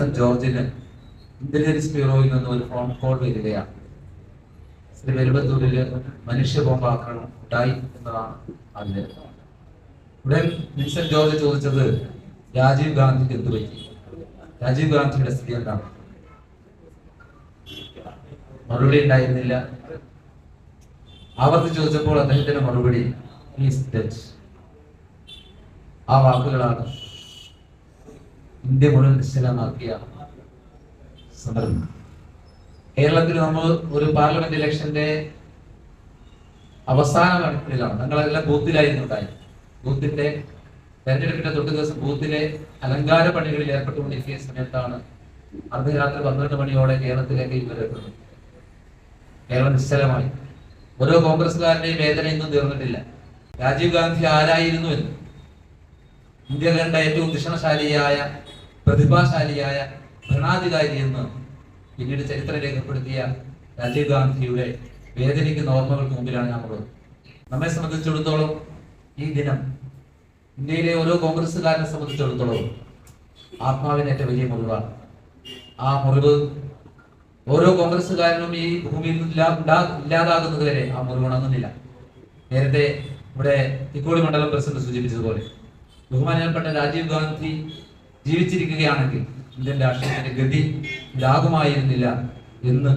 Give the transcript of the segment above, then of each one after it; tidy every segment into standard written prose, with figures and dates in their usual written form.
Vincent ജോർജിന് intelligence ബ്യൂറോയിൽ നിന്ന് ഒരു ഫോൺ കോൾ വരികയാണ്. ശ്രീ പെരുമ്പത്തൂരില് മനുഷ്യ ബോംബ് ആക്രമണം ഉണ്ടായി എന്നതാണ് അതിന്. ഉടൻ വിൻസെന്റ് ജോർജ് ചോദിച്ചത് രാജീവ് ഗാന്ധിക്ക് എന്ത് പറ്റി, രാജീവ് ഗാന്ധിയുടെ സ്ഥിതി എന്താണ്? മറുപടി ഉണ്ടായിരുന്നില്ല. ആവർത്തി ചോദിച്ചപ്പോൾ അദ്ദേഹത്തിന്റെ മറുപടി ആ വാക്കുകളാണ് ഇന്ത്യ മുഴുവൻ നിശ്ചലമാക്കിയ സന്ദർഭം. കേരളത്തിൽ നമ്മൾ ഒരു പാർലമെന്റ് ഇലക്ഷന്റെ അവസാന ഘട്ടത്തിലാണ്. ഞങ്ങളെല്ലാം ബൂത്തിലായിരുന്നു ഉണ്ടായത്. ബൂത്തിന്റെ തെരഞ്ഞെടുപ്പിന്റെ തൊട്ട് ദിവസം ബൂത്തിലെ അലങ്കാര പണികളിൽ ഏർപ്പെട്ടുകൊണ്ടിരിക്കുന്ന സമയത്താണ് അർദ്ധരാത്രി 12 മണിയോടെ കേരളത്തിലേക്ക് ഇവരെത്തുന്നത്. കേരളം നിശ്ചലമായി. ഓരോ കോൺഗ്രസ്സുകാരന്റെയും വേദന ഇന്നും തീർന്നിട്ടില്ല. രാജീവ് ഗാന്ധി ആരായിരുന്നു എന്ന്, ഇന്ത്യ കണ്ട ഏറ്റവും ദുഷണശാലിയായ പ്രതിഭാശാലിയായ ഭരണാധികാരി എന്ന് പിന്നീട് ചരിത്രം രേഖപ്പെടുത്തിയ രാജീവ് ഗാന്ധിയുടെ വേദനിക്കുന്ന ഓർമ്മകൾക്ക് മുമ്പിലാണ് ഞാനുള്ളത്. നമ്മെ സംബന്ധിച്ചിടത്തോളം ഈ ദിനം ഇന്ത്യയിലെ ഓരോ കോൺഗ്രസ്സുകാരനെ സംബന്ധിച്ചിടത്തോളം ആത്മാവിനേറ്റ വലിയ മുറിവാണ്. ആ മുറിവ് ഓരോ കോൺഗ്രസ്സുകാരനും ഈ ഭൂമിയിൽ ഇല്ലാതാകുന്നത് വരെ ആ മുറിവ് ഉണങ്ങുന്നില്ല. നേരത്തെ ഇവിടെ തിക്കോടി മണ്ഡലം പ്രസിഡന്റ് സൂചിപ്പിച്ചതുപോലെ ബഹുമാനപ്പെട്ട രാജീവ് ഗാന്ധി ജീവിച്ചിരിക്കുകയാണെങ്കിൽ ഇന്ത്യൻ രാഷ്ട്രീയത്തിന്റെ ഗതി ഇതാകുമായിരുന്നില്ല എന്ന്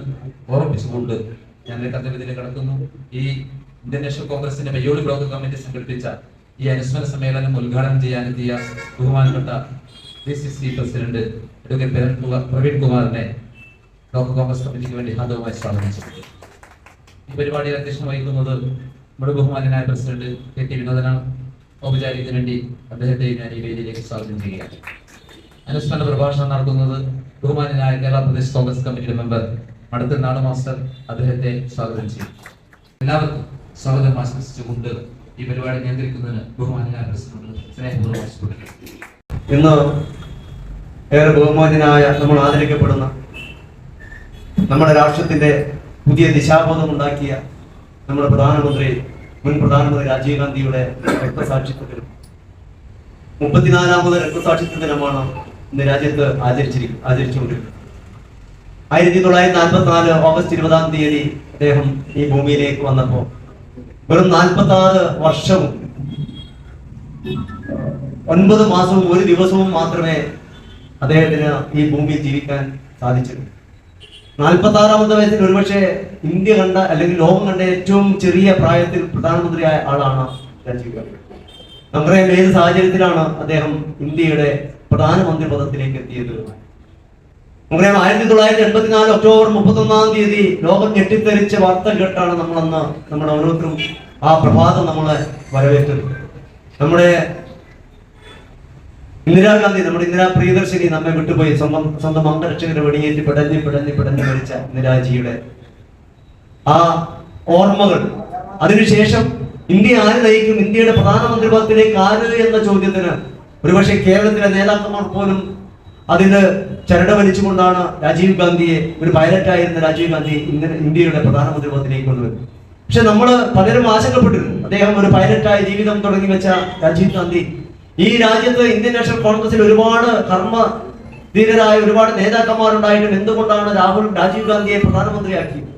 ഓർമ്മിച്ചുകൊണ്ട് ഞാൻ കർത്തവ്യത്തിലേക്ക് കടക്കുന്നു. ഈ ഇന്ത്യൻ നാഷണൽ കോൺഗ്രസിന്റെ പയ്യോളി ബ്ലോക്ക് കമ്മിറ്റി സംഘടിപ്പിച്ച ഈ അനുസ്മരണ സമ്മേളനം ഉദ്ഘാടനം ചെയ്യാനെത്തിയ ബഹുമാനപ്പെട്ട DCC പ്രസിഡന്റ് അഡ്വക്കേറ്റ് പ്രവീൺ കുമാറിനെ ബ്ലോക്ക് കോൺഗ്രസ് കമ്മിറ്റിക്ക് വേണ്ടി ഹാർദവമായി സ്വാഗതം ചെയ്യുന്നു. ഈ പരിപാടിയിൽ അധ്യക്ഷത വഹിക്കുന്നത് നമ്മുടെ ബഹുമാനായ പ്രസിഡന്റ് KT വിനോദനാണ്. ഔപചാരികത്തിന് വേണ്ടി അദ്ദേഹത്തെ ഞാൻ ഈ വേദിയിലേക്ക് സ്വാഗതം ചെയ്യുകയാണ്. അനുസ്മരണ പ്രഭാഷണം നടത്തുന്നത് ബഹുമാനായ കേരള പ്രദേശ് കോൺഗ്രസ് കമ്മിറ്റിയുടെ മെമ്പർ മടത്തിൽ നാട് മാസ്റ്റർ. അദ്ദേഹത്തെ സ്വാഗതം ചെയ്യും. എല്ലാവർക്കും സ്വാഗതം ആശംസിച്ചുകൊണ്ട് ഈ പരിപാടി നിയന്ത്രിക്കുന്നതിന് ബഹുമാനായ പ്രസിഡന്റ് സ്നേഹപൂർവ്വം ആശംസിക്കുന്നു. ഇന്ന് ഏറെ ബഹുമാനായ നമ്മൾ ആദരിക്കപ്പെടുന്ന നമ്മുടെ രാഷ്ട്രത്തിന്റെ പുതിയ ദിശാബോധം ഉണ്ടാക്കിയ നമ്മുടെ മുൻ പ്രധാനമന്ത്രി രാജീവ് ഗാന്ധിയുടെ രക്തസാക്ഷിത്വത്തിലും 34ാമത് രക്തസാക്ഷിത്വ ദിനമാണ് ഇന്ന് രാജ്യത്ത് ആചരിച്ചുകൊണ്ടിരിക്കുന്നത്. 1944 ഓഗസ്റ്റ് 20-ാം തീയതി അദ്ദേഹം ഈ ഭൂമിയിലേക്ക് വന്നപ്പോൾ വെറും 46 വർഷവും 9 മാസവും 1 ദിവസവും മാത്രമേ അദ്ദേഹത്തിന് ഈ ഭൂമിയിൽ ജീവിക്കാൻ സാധിച്ചുള്ളൂ. 46ാമത്തെ വയസ്സിൽ ഒരുപക്ഷെ ഇന്ത്യ കണ്ട അല്ലെങ്കിൽ ലോകം കണ്ട ഏറ്റവും ചെറിയ പ്രായത്തിൽ പ്രധാനമന്ത്രിയായ ആളാണ് രാജീവ് ഗാന്ധി. നമുക്കറിയാം ഏത് സാഹചര്യത്തിലാണ് അദ്ദേഹം ഇന്ത്യയുടെ പ്രധാനമന്ത്രി പദത്തിലേക്ക് എത്തിയത്. നമുക്കറിയാം 1984 ഒക്ടോബർ 31-ാം തീയതി ലോകം ഞെട്ടിത്തെറിച്ച വാർത്ത കേട്ടാണ് നമ്മളന്ന് നമ്മുടെ ഓരോരുത്തരും ആ പ്രഭാതം നമ്മളെ വരവേറ്റത്. നമ്മുടെ ഇന്ദിരാഗാന്ധി, നമ്മുടെ ഇന്ദിരാ പ്രിയദർശിനി നമ്മെ വിട്ടുപോയി. സ്വന്തം അംഗരക്ഷകരെ വെടിയേറ്റ് പിടഞ്ഞ് മരിച്ച ഇന്ദിരാജിയുടെ ആ ഓർമ്മകൾ. അതിനുശേഷം ഇന്ത്യ ആര് നയിക്കും, ഇന്ത്യയുടെ പ്രധാനമന്ത്രി പദത്തിലേക്ക് ആര് എന്ന ചോദ്യത്തിന് ഒരുപക്ഷെ കേരളത്തിലെ നേതാക്കന്മാർ പോലും അതിന് ചരട് വലിച്ചുകൊണ്ടാണ് രാജീവ് ഗാന്ധിയെ, ഒരു പൈലറ്റായിരുന്ന രാജീവ് ഗാന്ധി ഇന്ത്യയുടെ പ്രധാനമന്ത്രി പദത്തിലേക്ക് കൊണ്ടുവരുന്നത്. പക്ഷെ പലരും ആശങ്കപ്പെട്ടിരുന്നു. അദ്ദേഹം ഒരു പൈലറ്റായി ജീവിതം തുടങ്ങി വെച്ച രാജീവ് ഗാന്ധി ഈ രാജ്യത്ത് ഇന്ത്യൻ നാഷണൽ കോൺഗ്രസിൽ ഒരുപാട് കർമ്മധീരരായ ഒരുപാട് നേതാക്കന്മാരുണ്ടായിട്ടും എന്തുകൊണ്ടാണ് രാജീവ് ഗാന്ധിയെ പ്രധാനമന്ത്രിയാക്കിയത്?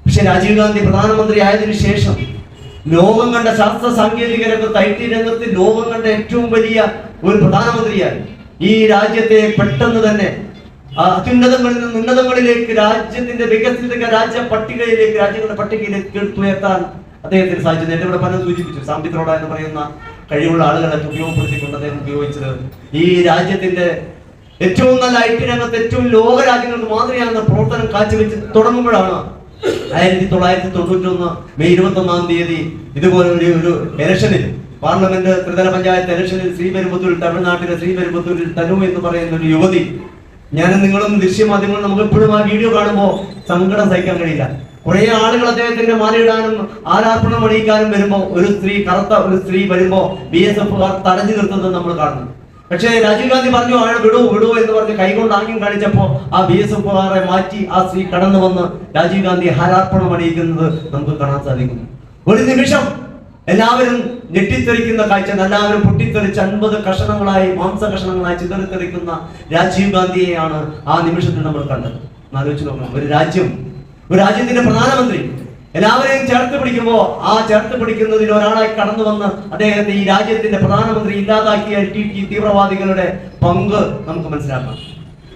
പക്ഷെ രാജീവ് ഗാന്ധി പ്രധാനമന്ത്രി ആയതിനു ശേഷം ലോകം കണ്ട ശാസ്ത്ര സാങ്കേതിക രംഗത്ത്, IT രംഗത്ത് ലോകം കണ്ട ഏറ്റവും വലിയ ഒരു പ്രധാനമന്ത്രിയായി ഈ രാജ്യത്തെ പെട്ടെന്ന് തന്നെ അത്യുന്നതങ്ങളിൽ നിന്ന് ഉന്നതങ്ങളിലേക്ക്, രാജ്യത്തിന്റെ വികസിത രാജ്യങ്ങളുടെ പട്ടികയിലേക്ക് എടുത്തുയർത്താൻ അദ്ദേഹത്തിന് സാധിച്ചു. നേരത്തെ ഇവിടെ പലരും സൂചിപ്പിച്ചു. സാമ്പിത്രോട എന്ന് പറയുന്ന കഴിവുള്ള ആളുകളെ ഉപയോഗപ്പെടുത്തിക്കൊണ്ട് അദ്ദേഹം ഉപയോഗിച്ചത് ഈ രാജ്യത്തിന്റെ ഏറ്റവും നല്ല IT രംഗത്ത് ഏറ്റവും ലോക രാജ്യങ്ങൾക്ക് മാതൃകയാകുന്ന പ്രവർത്തനം കാഴ്ചവെച്ച് തുടങ്ങുമ്പോഴാണ് 1991 മെയ് 21-ാം തീയതി ഇതുപോലെ ഒരു ഇലക്ഷനിൽ, പാർലമെന്റ് ത്രിതല പഞ്ചായത്ത് ഇലക്ഷനിൽ തമിഴ്നാട്ടിലെ ശ്രീപെരുമ്പത്തൂരിൽ തനു എന്ന് പറയുന്ന ഒരു യുവതി, ഞാനും നിങ്ങളും ദൃശ്യമാധ്യമങ്ങളും നമുക്ക് എപ്പോഴും ആ വീഡിയോ കാണുമ്പോൾ സങ്കടം സഹിക്കാൻ കഴിയില്ല. കുറെ ആളുകൾ അദ്ദേഹത്തിന്റെ മാലയിടാനും ആരാർപ്പണം അണിയിക്കാനും വരുമ്പോ കറുത്ത ഒരു സ്ത്രീ വരുമ്പോ BSFകാർ തടഞ്ഞു നിർത്തുന്നത് നമ്മൾ കാണുന്നു. പക്ഷേ രാജീവ് ഗാന്ധി പറഞ്ഞു അയാൾ വിടൂ എന്ന് പറഞ്ഞ് കൈകൊണ്ട് ആംഗ്യം കാണിച്ചപ്പോ ആ BSFകാരെ മാറ്റി ആ സ്ത്രീ കടന്നു വന്ന് രാജീവ് ഗാന്ധി ഹാരാർപ്പണം അണിയിക്കുന്നത് നമുക്ക് കാണാൻ സാധിക്കുന്നു. ഒരു നിമിഷം എല്ലാവരും ഞെട്ടിത്തെറിക്കുന്ന കാഴ്ച, എല്ലാവരും പൊട്ടിത്തെറിച്ച് 50 കഷണങ്ങളായി, മാംസ കഷണങ്ങളായി ചിതറിത്തെറിക്കുന്ന രാജീവ് ഗാന്ധിയെയാണ് ആ നിമിഷത്തിൽ നമ്മൾ കണ്ടത്. ആലോചിച്ച് നോക്കണം, ഒരു രാജ്യത്തിന്റെ പ്രധാനമന്ത്രി എല്ലാവരെയും ചേർത്ത് പിടിക്കുമ്പോൾ ആ ചേർത്ത് പിടിക്കുന്നതിൽ ഒരാളായി കടന്നു വന്ന് അദ്ദേഹത്തെ ഈ രാജ്യത്തിന്റെ പ്രധാനമന്ത്രി ഇല്ലാതാക്കിയ തീവ്രവാദികളുടെ പങ്ക് നമുക്ക് മനസ്സിലാക്കാം.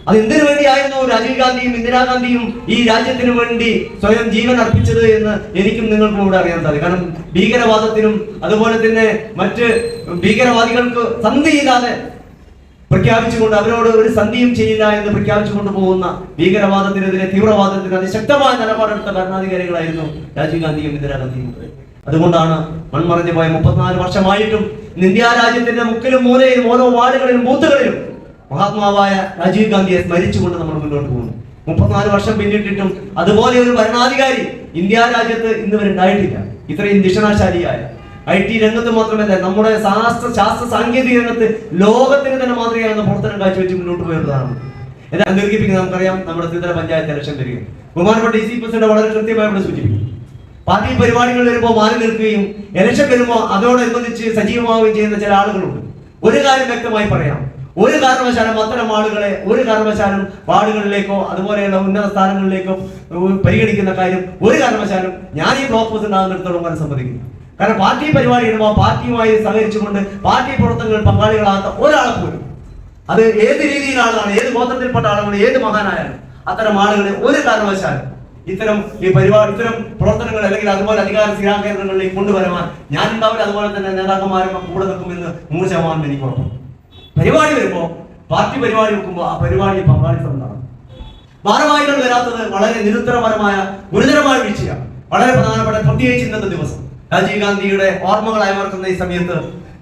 അത് എന്തിനു വേണ്ടിയായിരുന്നു രാജീവ് ഗാന്ധിയും ഇന്ദിരാഗാന്ധിയും ഈ രാജ്യത്തിനു വേണ്ടി സ്വയം ജീവൻ അർപ്പിച്ചത് എന്ന് എനിക്കും നിങ്ങൾക്കും കൂടെ അറിയാൻ സാധിക്കും. കാരണം ഭീകരവാദത്തിനും അതുപോലെ തന്നെ മറ്റ് ഭീകരവാദികൾക്ക് സന്ധിയില്ലാതെ പ്രഖ്യാപിച്ചുകൊണ്ട്, അവരോട് ഒരു സന്ധിയും ചെയ്യില്ല എന്ന് പ്രഖ്യാപിച്ചുകൊണ്ട് പോകുന്ന ഭീകരവാദത്തിനെതിരെ, തീവ്രവാദത്തിന് അതിശക്തമായ നിലപാടെടുത്ത ഭരണാധികാരികളായിരുന്നു രാജീവ് ഗാന്ധിയും ഇന്ദിരാഗാന്ധിയും. അതുകൊണ്ടാണ് മൺമറഞ്ഞു പോയ 34 വർഷമായിട്ടും ഇന്ത്യ രാജ്യത്തിന്റെ മുക്കിലും മൂലയിലും ഓരോ വാർഡുകളിലും ബൂത്തുകളിലും മഹാത്മാവായ രാജീവ് ഗാന്ധിയെ സ്മരിച്ചുകൊണ്ട് നമ്മൾ മുന്നോട്ട് പോകുന്നു. 34 വർഷം പിന്നിട്ടിട്ടും അതുപോലെ ഒരു ഭരണാധികാരി ഇന്ത്യ രാജ്യത്ത് ഇന്ന് വരെ ഉണ്ടായിട്ടില്ല. ഇത്രയും ദിഷണാശാലിയായ IT രംഗത്ത് മാത്രമല്ല, നമ്മുടെ ശാസ്ത്ര സാങ്കേതിക രംഗത്ത് ലോകത്തിന് തന്നെ മാതൃകയാകുന്ന പ്രവർത്തനം കാഴ്ചവെച്ച് മുന്നോട്ട് പോയതാണ്. എന്നാൽ ദീർഘിപ്പിക്കുന്നത് നമുക്കറിയാം, നമ്മുടെ ത്രിതല പഞ്ചായത്ത് ഇലക്ഷൻ വരികയും ബഹുമാനപ്പെട്ട DC പ്രസിഡന്റ് വളരെ കൃത്യമായി ഇവിടെ സൂചിപ്പിക്കും. പാർട്ടി പരിപാടികൾ വരുമ്പോൾ മാറി നിൽക്കുകയും ഇലക്ഷൻ വരുമ്പോൾ അതോടനുബന്ധിച്ച് സജീവമാവുകയും ചെയ്യുന്ന ചില ആളുകളുണ്ട്. ഒരു കാര്യം വ്യക്തമായി പറയാം, ഒരു കാരണവശാലും അത്തരം ആളുകളെ ഒരു കാരണവശാലും വാർഡുകളിലേക്കോ അതുപോലെയുള്ള ഉന്നത സ്ഥാനങ്ങളിലേക്കോ പരിഗണിക്കുന്ന കാര്യം ഒരു കാരണവശാലും ഞാൻ ഈ ബ്ലോക്ക് പ്രസിഡന്റ് ആകുന്നിടത്തോളം വരെ സമ്മതിക്കുന്നു. കാരണം പാർട്ടി പരിപാടി ഇടുമ്പോൾ പാർട്ടിയുമായി സഹകരിച്ചുകൊണ്ട് പാർട്ടി പ്രവർത്തനങ്ങളിൽ പങ്കാളികളാകാത്ത ഒരാളെ പോലും, അത് ഏത് രീതിയിലാണ്, ഏത് ഗോത്രത്തിൽപ്പെട്ട ആളുകൾ, ഏത് മഹാനായാലും അത്തരം ആളുകളെ ഒരു കാരണവശാലും ഇത്തരം പ്രവർത്തനങ്ങൾ അല്ലെങ്കിൽ അതുപോലെ അധികാര സ്ഥിരാകേന്ദ്രങ്ങളിലേക്ക് കൊണ്ടുവരുവാൻ ഞാൻ ഉണ്ടാവില്ല. അതുപോലെ തന്നെ നേതാക്കന്മാരൊക്കെ കൂടെ നിൽക്കുമെന്ന് 100% എനിക്ക് ഉറപ്പാണ്. പരിപാടി വരുമ്പോൾ, പാർട്ടി പരിപാടി വെക്കുമ്പോൾ ആ പരിപാടി പങ്കാളിത്തം ഉണ്ടാകും. ഭാരവാഹികൾ വരാത്തത് വളരെ നിരുത്തരപരമായ ഗുരുതരമായ വീഴ്ചയാണ്. വളരെ പ്രധാനപ്പെട്ട, പ്രത്യേകിച്ച് ഇന്നത്തെ ദിവസം രാജീവ് ഗാന്ധിയുടെ ഓർമ്മകൾ അയവർക്കുന്ന ഈ സമയത്ത്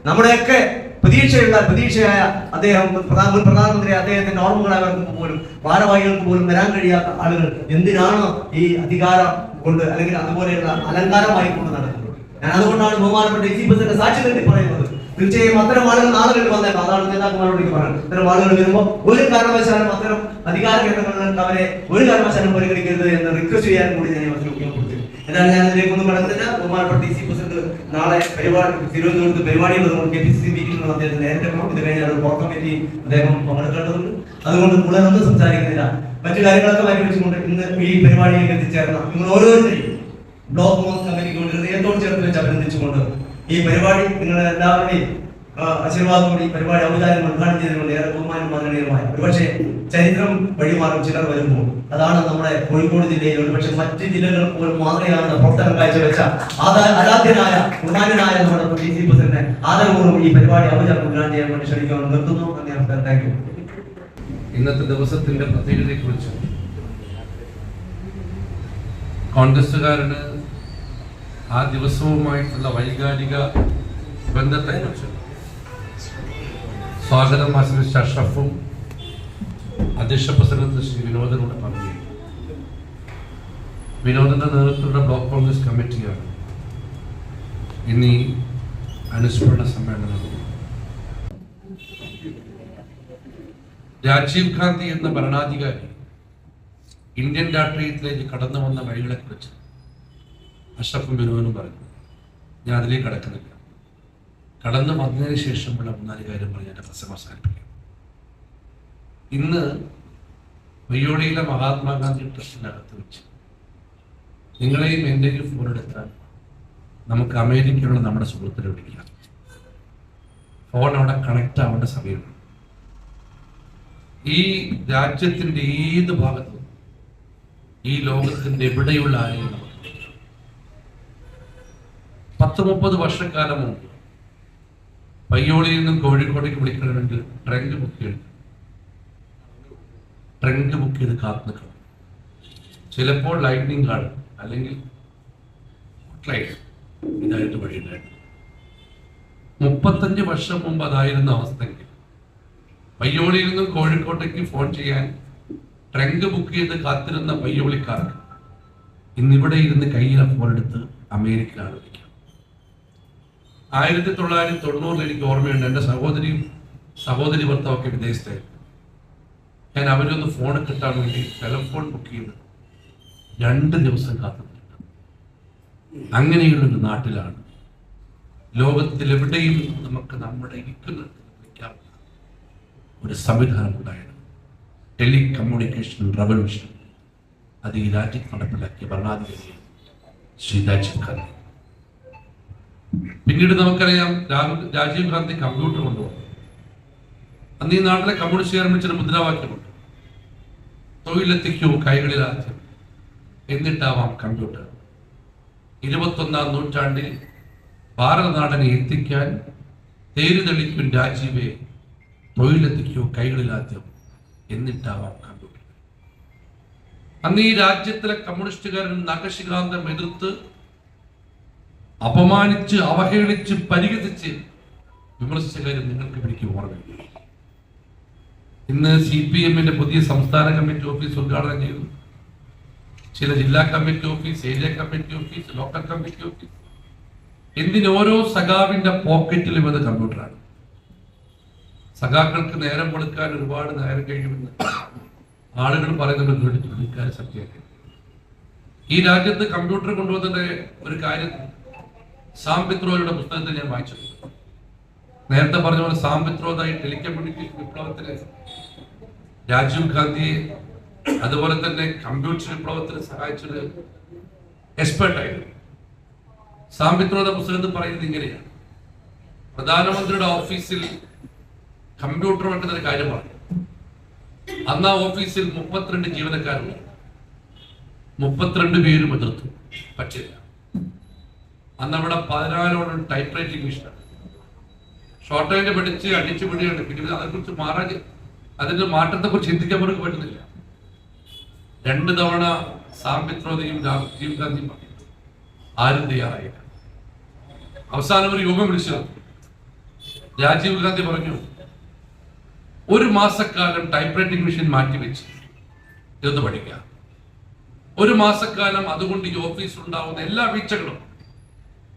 നമ്മുടെയൊക്കെ പ്രതീക്ഷയായ അദ്ദേഹം മുൻ പ്രധാനമന്ത്രി, അദ്ദേഹത്തിന്റെ ഓർമ്മകൾ അയവർക്കുമ്പോൾ പോലും ഭാരവാഹികൾക്ക് പോലും വരാൻ കഴിയാത്ത ആളുകൾ എന്തിനാണ് ഈ അധികാരം കൊണ്ട് അല്ലെങ്കിൽ അതുപോലെയുള്ള അലങ്കാരമായി കൊണ്ട് നടക്കുന്നത്? ഞാൻ അതുകൊണ്ടാണ് ബഹുമാനപ്പെട്ട DC പ്രസിഡന്റ് സാക്ഷി നിർത്തി പറയുന്നത്, തീർച്ചയായും അത്തരം ആളുകൾ നാളുകളിൽ വന്നേക്കാം. അതാണ് നേതാക്കന്മാരോട് പറയുന്നത്. അത്തരം ആളുകൾ വരുമ്പോൾ ഒരു കാരണവശാലും അത്തരം അധികാര കേന്ദ്രങ്ങളിൽ അവരെ ഒരു കാരണവശാലും പരിഗണിക്കരുത് എന്ന് റിക്വസ്റ്റ് ചെയ്യാൻ കൂടി ഞാൻ ഉപയോഗപ്പെടുത്തി. എന്നാൽ ഞാൻ അതിലേക്കൊന്നും കടന്നില്ല. ബഹുമാനപ്പെട്ട DC പ്രസിഡന്റ് നാളെ തിരുവനന്തപുരത്ത് പരിപാടികൾ KPCC മീറ്റിംഗ് അദ്ദേഹത്തിന് നേരത്തെ ഇത് കഴിഞ്ഞാൽ കോർ കമ്മിറ്റി അദ്ദേഹം പങ്കെടുക്കേണ്ടതുണ്ട്. അതുകൊണ്ട് കൂടുതലൊന്നും സംസാരിക്കുന്നില്ല. മറ്റു കാര്യങ്ങളൊക്കെ മാറ്റി വെച്ചുകൊണ്ട് ഇന്ന് ഈ പരിപാടിയിലേക്ക് എത്തിച്ചേർന്ന നിങ്ങൾ ഓരോരുത്തരെയും ബ്ലോക്ക് കോൺഗ്രസ് കമ്മിറ്റിക്ക് കൊണ്ട് ഹൃദയത്തോട് ചേർത്ത് വെച്ച് അഭിനന്ദിച്ചുകൊണ്ട് ഈ പരിപാടി നിങ്ങൾ എല്ലാവരുടെയും ആശീർവാദത്തോടെ ഈ പരിപാടി ഔപചാരികം ഉദ്ഘാടനം ചെയ്തുകൊണ്ട് ഏറെ ബഹുമാനം മാനനീയമായ ഒരുപക്ഷെ ചരിത്രം വഴിമാറും ചിലർ വരുമ്പോൾ അതാണ് നമ്മുടെ കോഴിക്കോട് ജില്ലയിൽ ഒരുപക്ഷെ മറ്റ് ജില്ലകൾ പോലും മാതൃകയാണെന്ന പ്രവർത്തനം കാഴ്ചവെച്ച ആരാധ്യനായ ബഹുമാനായ നമ്മുടെ DC പ്രസിഡന്റിനെ ആദരപൂർവ്വം ഈ പരിപാടി ഔപചാരികം ഉദ്ഘാടനം ചെയ്യാൻ വേണ്ടി ക്ഷണിക്കാൻ നിർത്തുന്നു. Thank you. ഇന്നത്തെ ദിവസത്തിന്റെ പ്രത്യേകതയെക്കുറിച്ച് കോൺഗ്രസുകാരന് ആ ദിവസവുമായിട്ടുള്ള വൈകാരിക ബന്ധത്തെക്കുറിച്ച് സ്വാഗതം ആശംസിച്ച അഷ്റഫും അധ്യക്ഷ പ്രസിഡന്റ് ശ്രീ വിനോദനോട് പറഞ്ഞു. വിനോദന്റെ നേതൃത്വത്തിലുള്ള ബ്ലോക്ക് കോൺഗ്രസ് കമ്മിറ്റിയാണ് ഇന്ന് ഈ അനുസ്മരണ സമ്മേളനം. രാജീവ് ഗാന്ധി എന്ന ഭരണാധികാരി ഇന്ത്യൻ രാഷ്ട്രീയത്തിലേക്ക് കടന്നു വന്ന വഴികളെക്കുറിച്ച് അഷ്റഫും വിനോദനും പറഞ്ഞു. ഞാൻ അതിലേക്ക് കടക്കുന്നില്ല. കടന്നു വന്നതിന് ശേഷമുള്ള 3-4 കാര്യം പറഞ്ഞ് എൻ്റെ പ്രസംഗം അവസാനിപ്പിക്കാം. ഇന്ന് വയ്യോളിയിലെ മഹാത്മാഗാന്ധി ട്രസ്റ്റിനകത്ത് വെച്ച് നിങ്ങളെയും എന്തെങ്കിലും ഫോൺ എടുത്താൽ നമുക്ക് അമേരിക്കയിലുള്ള നമ്മുടെ സുഹൃത്തിനെ വിളിക്കാം. ഫോൺ അവിടെ കണക്റ്റ് ആവേണ്ട സമയമാണ്. ഈ രാജ്യത്തിന്റെ ഏത് ഭാഗത്തും ഈ ലോകത്തിന്റെ എവിടെയുള്ള ആരെയും നമുക്ക് 10-30 വർഷക്കാലം മുമ്പ് പയ്യോളിയിൽ നിന്നും കോഴിക്കോടേക്ക് വിളിക്കണമെങ്കിൽ ട്രങ്ക് ബുക്ക് ചെയ്ത് കാത്തു നിൽക്കണം. ചിലപ്പോൾ ലൈറ്റ്നിങ് കാർഡ് അല്ലെങ്കിൽ ഇതായിട്ട് വഴിയുണ്ടായിരുന്നു. 35 വർഷം മുമ്പ് അതായിരുന്ന അവസ്ഥയെങ്കിൽ പയ്യോളിയിൽ നിന്നും കോഴിക്കോട്ടേക്ക് ഫോൺ ചെയ്യാൻ ട്രങ്ക് ബുക്ക് ചെയ്ത് കാത്തിരുന്ന പയ്യോളിക്കാർക്ക് ഇന്നിവിടെ ഇരുന്ന് കയ്യിലെ ഫോൺ എടുത്ത് അമേരിക്കയിലാണ് വിളിക്കുക. 1990 എനിക്ക് ഓർമ്മയുണ്ട്. എൻ്റെ സഹോദരി ഭർത്താവൊക്കെ വിദേശത്തായിരുന്നു. ഞാൻ അവരൊന്ന് ഫോൺ കിട്ടാൻ വേണ്ടി ടെലിഫോൺ ബുക്ക് ചെയ്ത് 2 ദിവസം കാത്തിട്ടുണ്ട്. അങ്ങനെയുള്ളൊരു നാട്ടിലാണ് ലോകത്തിലെവിടെയും നമുക്ക് നമ്മുടെ ഇരിക്കുന്നത് വിളിക്കാവുന്ന ഒരു സംവിധാനം ഉണ്ടായിരുന്നു. Tele communication revolution. അത് ഈ രാജ്യത്ത് നടപ്പിലാക്കിയ ഭരണാധികാരി ശ്രീ രാജീവ് ഗാന്ധി. പിന്നീട് നമുക്കറിയാം രാജീവ് ഗാന്ധി കമ്പ്യൂട്ടർ കൊണ്ടുവന്നു. അന്ന് ഈ നാട്ടിലെ കമ്മ്യൂണിസ്റ്റ് നിർമ്മിച്ചൊരു മുദ്രാവാക്യമുണ്ട്: തൊഴിലെത്തിക്കൂ കൈകളിൽ ആദ്യം, എന്നിട്ടാവാം കമ്പ്യൂട്ടർ. 21ാം നൂറ്റാണ്ടിൽ ഭാരതനാടനെ എത്തിക്കാൻ തേരുതെളിക്കും രാജീവേ, തൊഴിലെത്തിക്കൂ കൈകളിൽ ആദ്യം, എന്നിട്ടാവാം കമ്പ്യൂട്ടർ. അന്ന് ഈ രാജ്യത്തിലെ കമ്മ്യൂണിസ്റ്റുകാരൻ നഖശിഖാന്തം എതിർത്ത് അപമാനിച്ച് അവഹേളിച്ച് പരിഹസിച്ച് വിമർശിച്ച കാര്യം നിങ്ങൾക്ക് എനിക്ക് ഓർമ്മയില്ല. ഇന്ന് CPM-ന്റെ പുതിയ സംസ്ഥാന കമ്മിറ്റി ഓഫീസ് ഉദ്ഘാടനം ചെയ്തു. ചില ജില്ലാ committee office, area committee office, local committee office, എന്തിന് ഓരോ സഖാവിന്റെ പോക്കറ്റിലും അത് കമ്പ്യൂട്ടറാണ്. സഖാക്കൾക്ക് നേരം കൊടുക്കാൻ ഒരുപാട് നേരം കഴിയുമെന്ന് ആളുകൾ പറയുന്നത് കേട്ടിട്ടുണ്ട്. സത്യമായിട്ട് ഈ രാജ്യത്ത് കമ്പ്യൂട്ടർ കൊണ്ടുവന്നതിന്റെ ഒരു കാര്യം സാം പിത്രോയുടെ പുസ്തകത്തിൽ ഞാൻ വായിച്ചിട്ടുണ്ട്. നേരത്തെ പറഞ്ഞ പോലെ സാം പിത്രോദായി ടെലികമ്മ്യൂണിക്കേഷൻ വിപ്ലവത്തിന് രാജീവ് ഗാന്ധിയെ, അതുപോലെ തന്നെ കമ്പ്യൂട്ടർ വിപ്ലവത്തിന് സഹായിച്ചൊരു എക്സ്പേർട്ടായിരുന്നു. സാം പിത്രോദ പുസ്തകത്തിൽ പറയുന്നത് ഇങ്ങനെയാണ്: പ്രധാനമന്ത്രിയുടെ ഓഫീസിൽ കമ്പ്യൂട്ടർ വെക്കുന്ന ഒരു കാര്യം പറഞ്ഞു. അന്ന് ആ ഓഫീസിൽ 32 ജീവനക്കാരുണ്ട്. 32 പേരും എതിർത്തു, പറ്റില്ല. അന്ന് അവിടെ 14 ടൈപ്പ് റൈറ്റിംഗ് മെഷീനാണ്. ഷോർട്ട് ഹാൻഡ് പഠിച്ച് അടിച്ചു പിടിയാണ്. പിന്നെ അതേക്കുറിച്ച് അതിന്റെ മാറ്റത്തെ കുറിച്ച് ചിന്തിക്കാൻ പോലും പറ്റുന്നില്ല. 2 തവണ സാം പിത്രോദയും രാജീവ് ഗാന്ധിയും പറഞ്ഞു, ആരും തയ്യാറായില്ല. അവസാനം ഒരു യോഗം വിളിച്ചു. രാജീവ് ഗാന്ധി പറഞ്ഞു, 1 മാസക്കാലം ടൈപ്പ് റൈറ്റിംഗ് മെഷീൻ മാറ്റിവെച്ച് ഇതൊന്ന് പഠിക്കാം. 1 മാസക്കാലം അതുകൊണ്ട് ഈ ഓഫീസിൽ ഉണ്ടാവുന്ന എല്ലാ വീഴ്ചകളും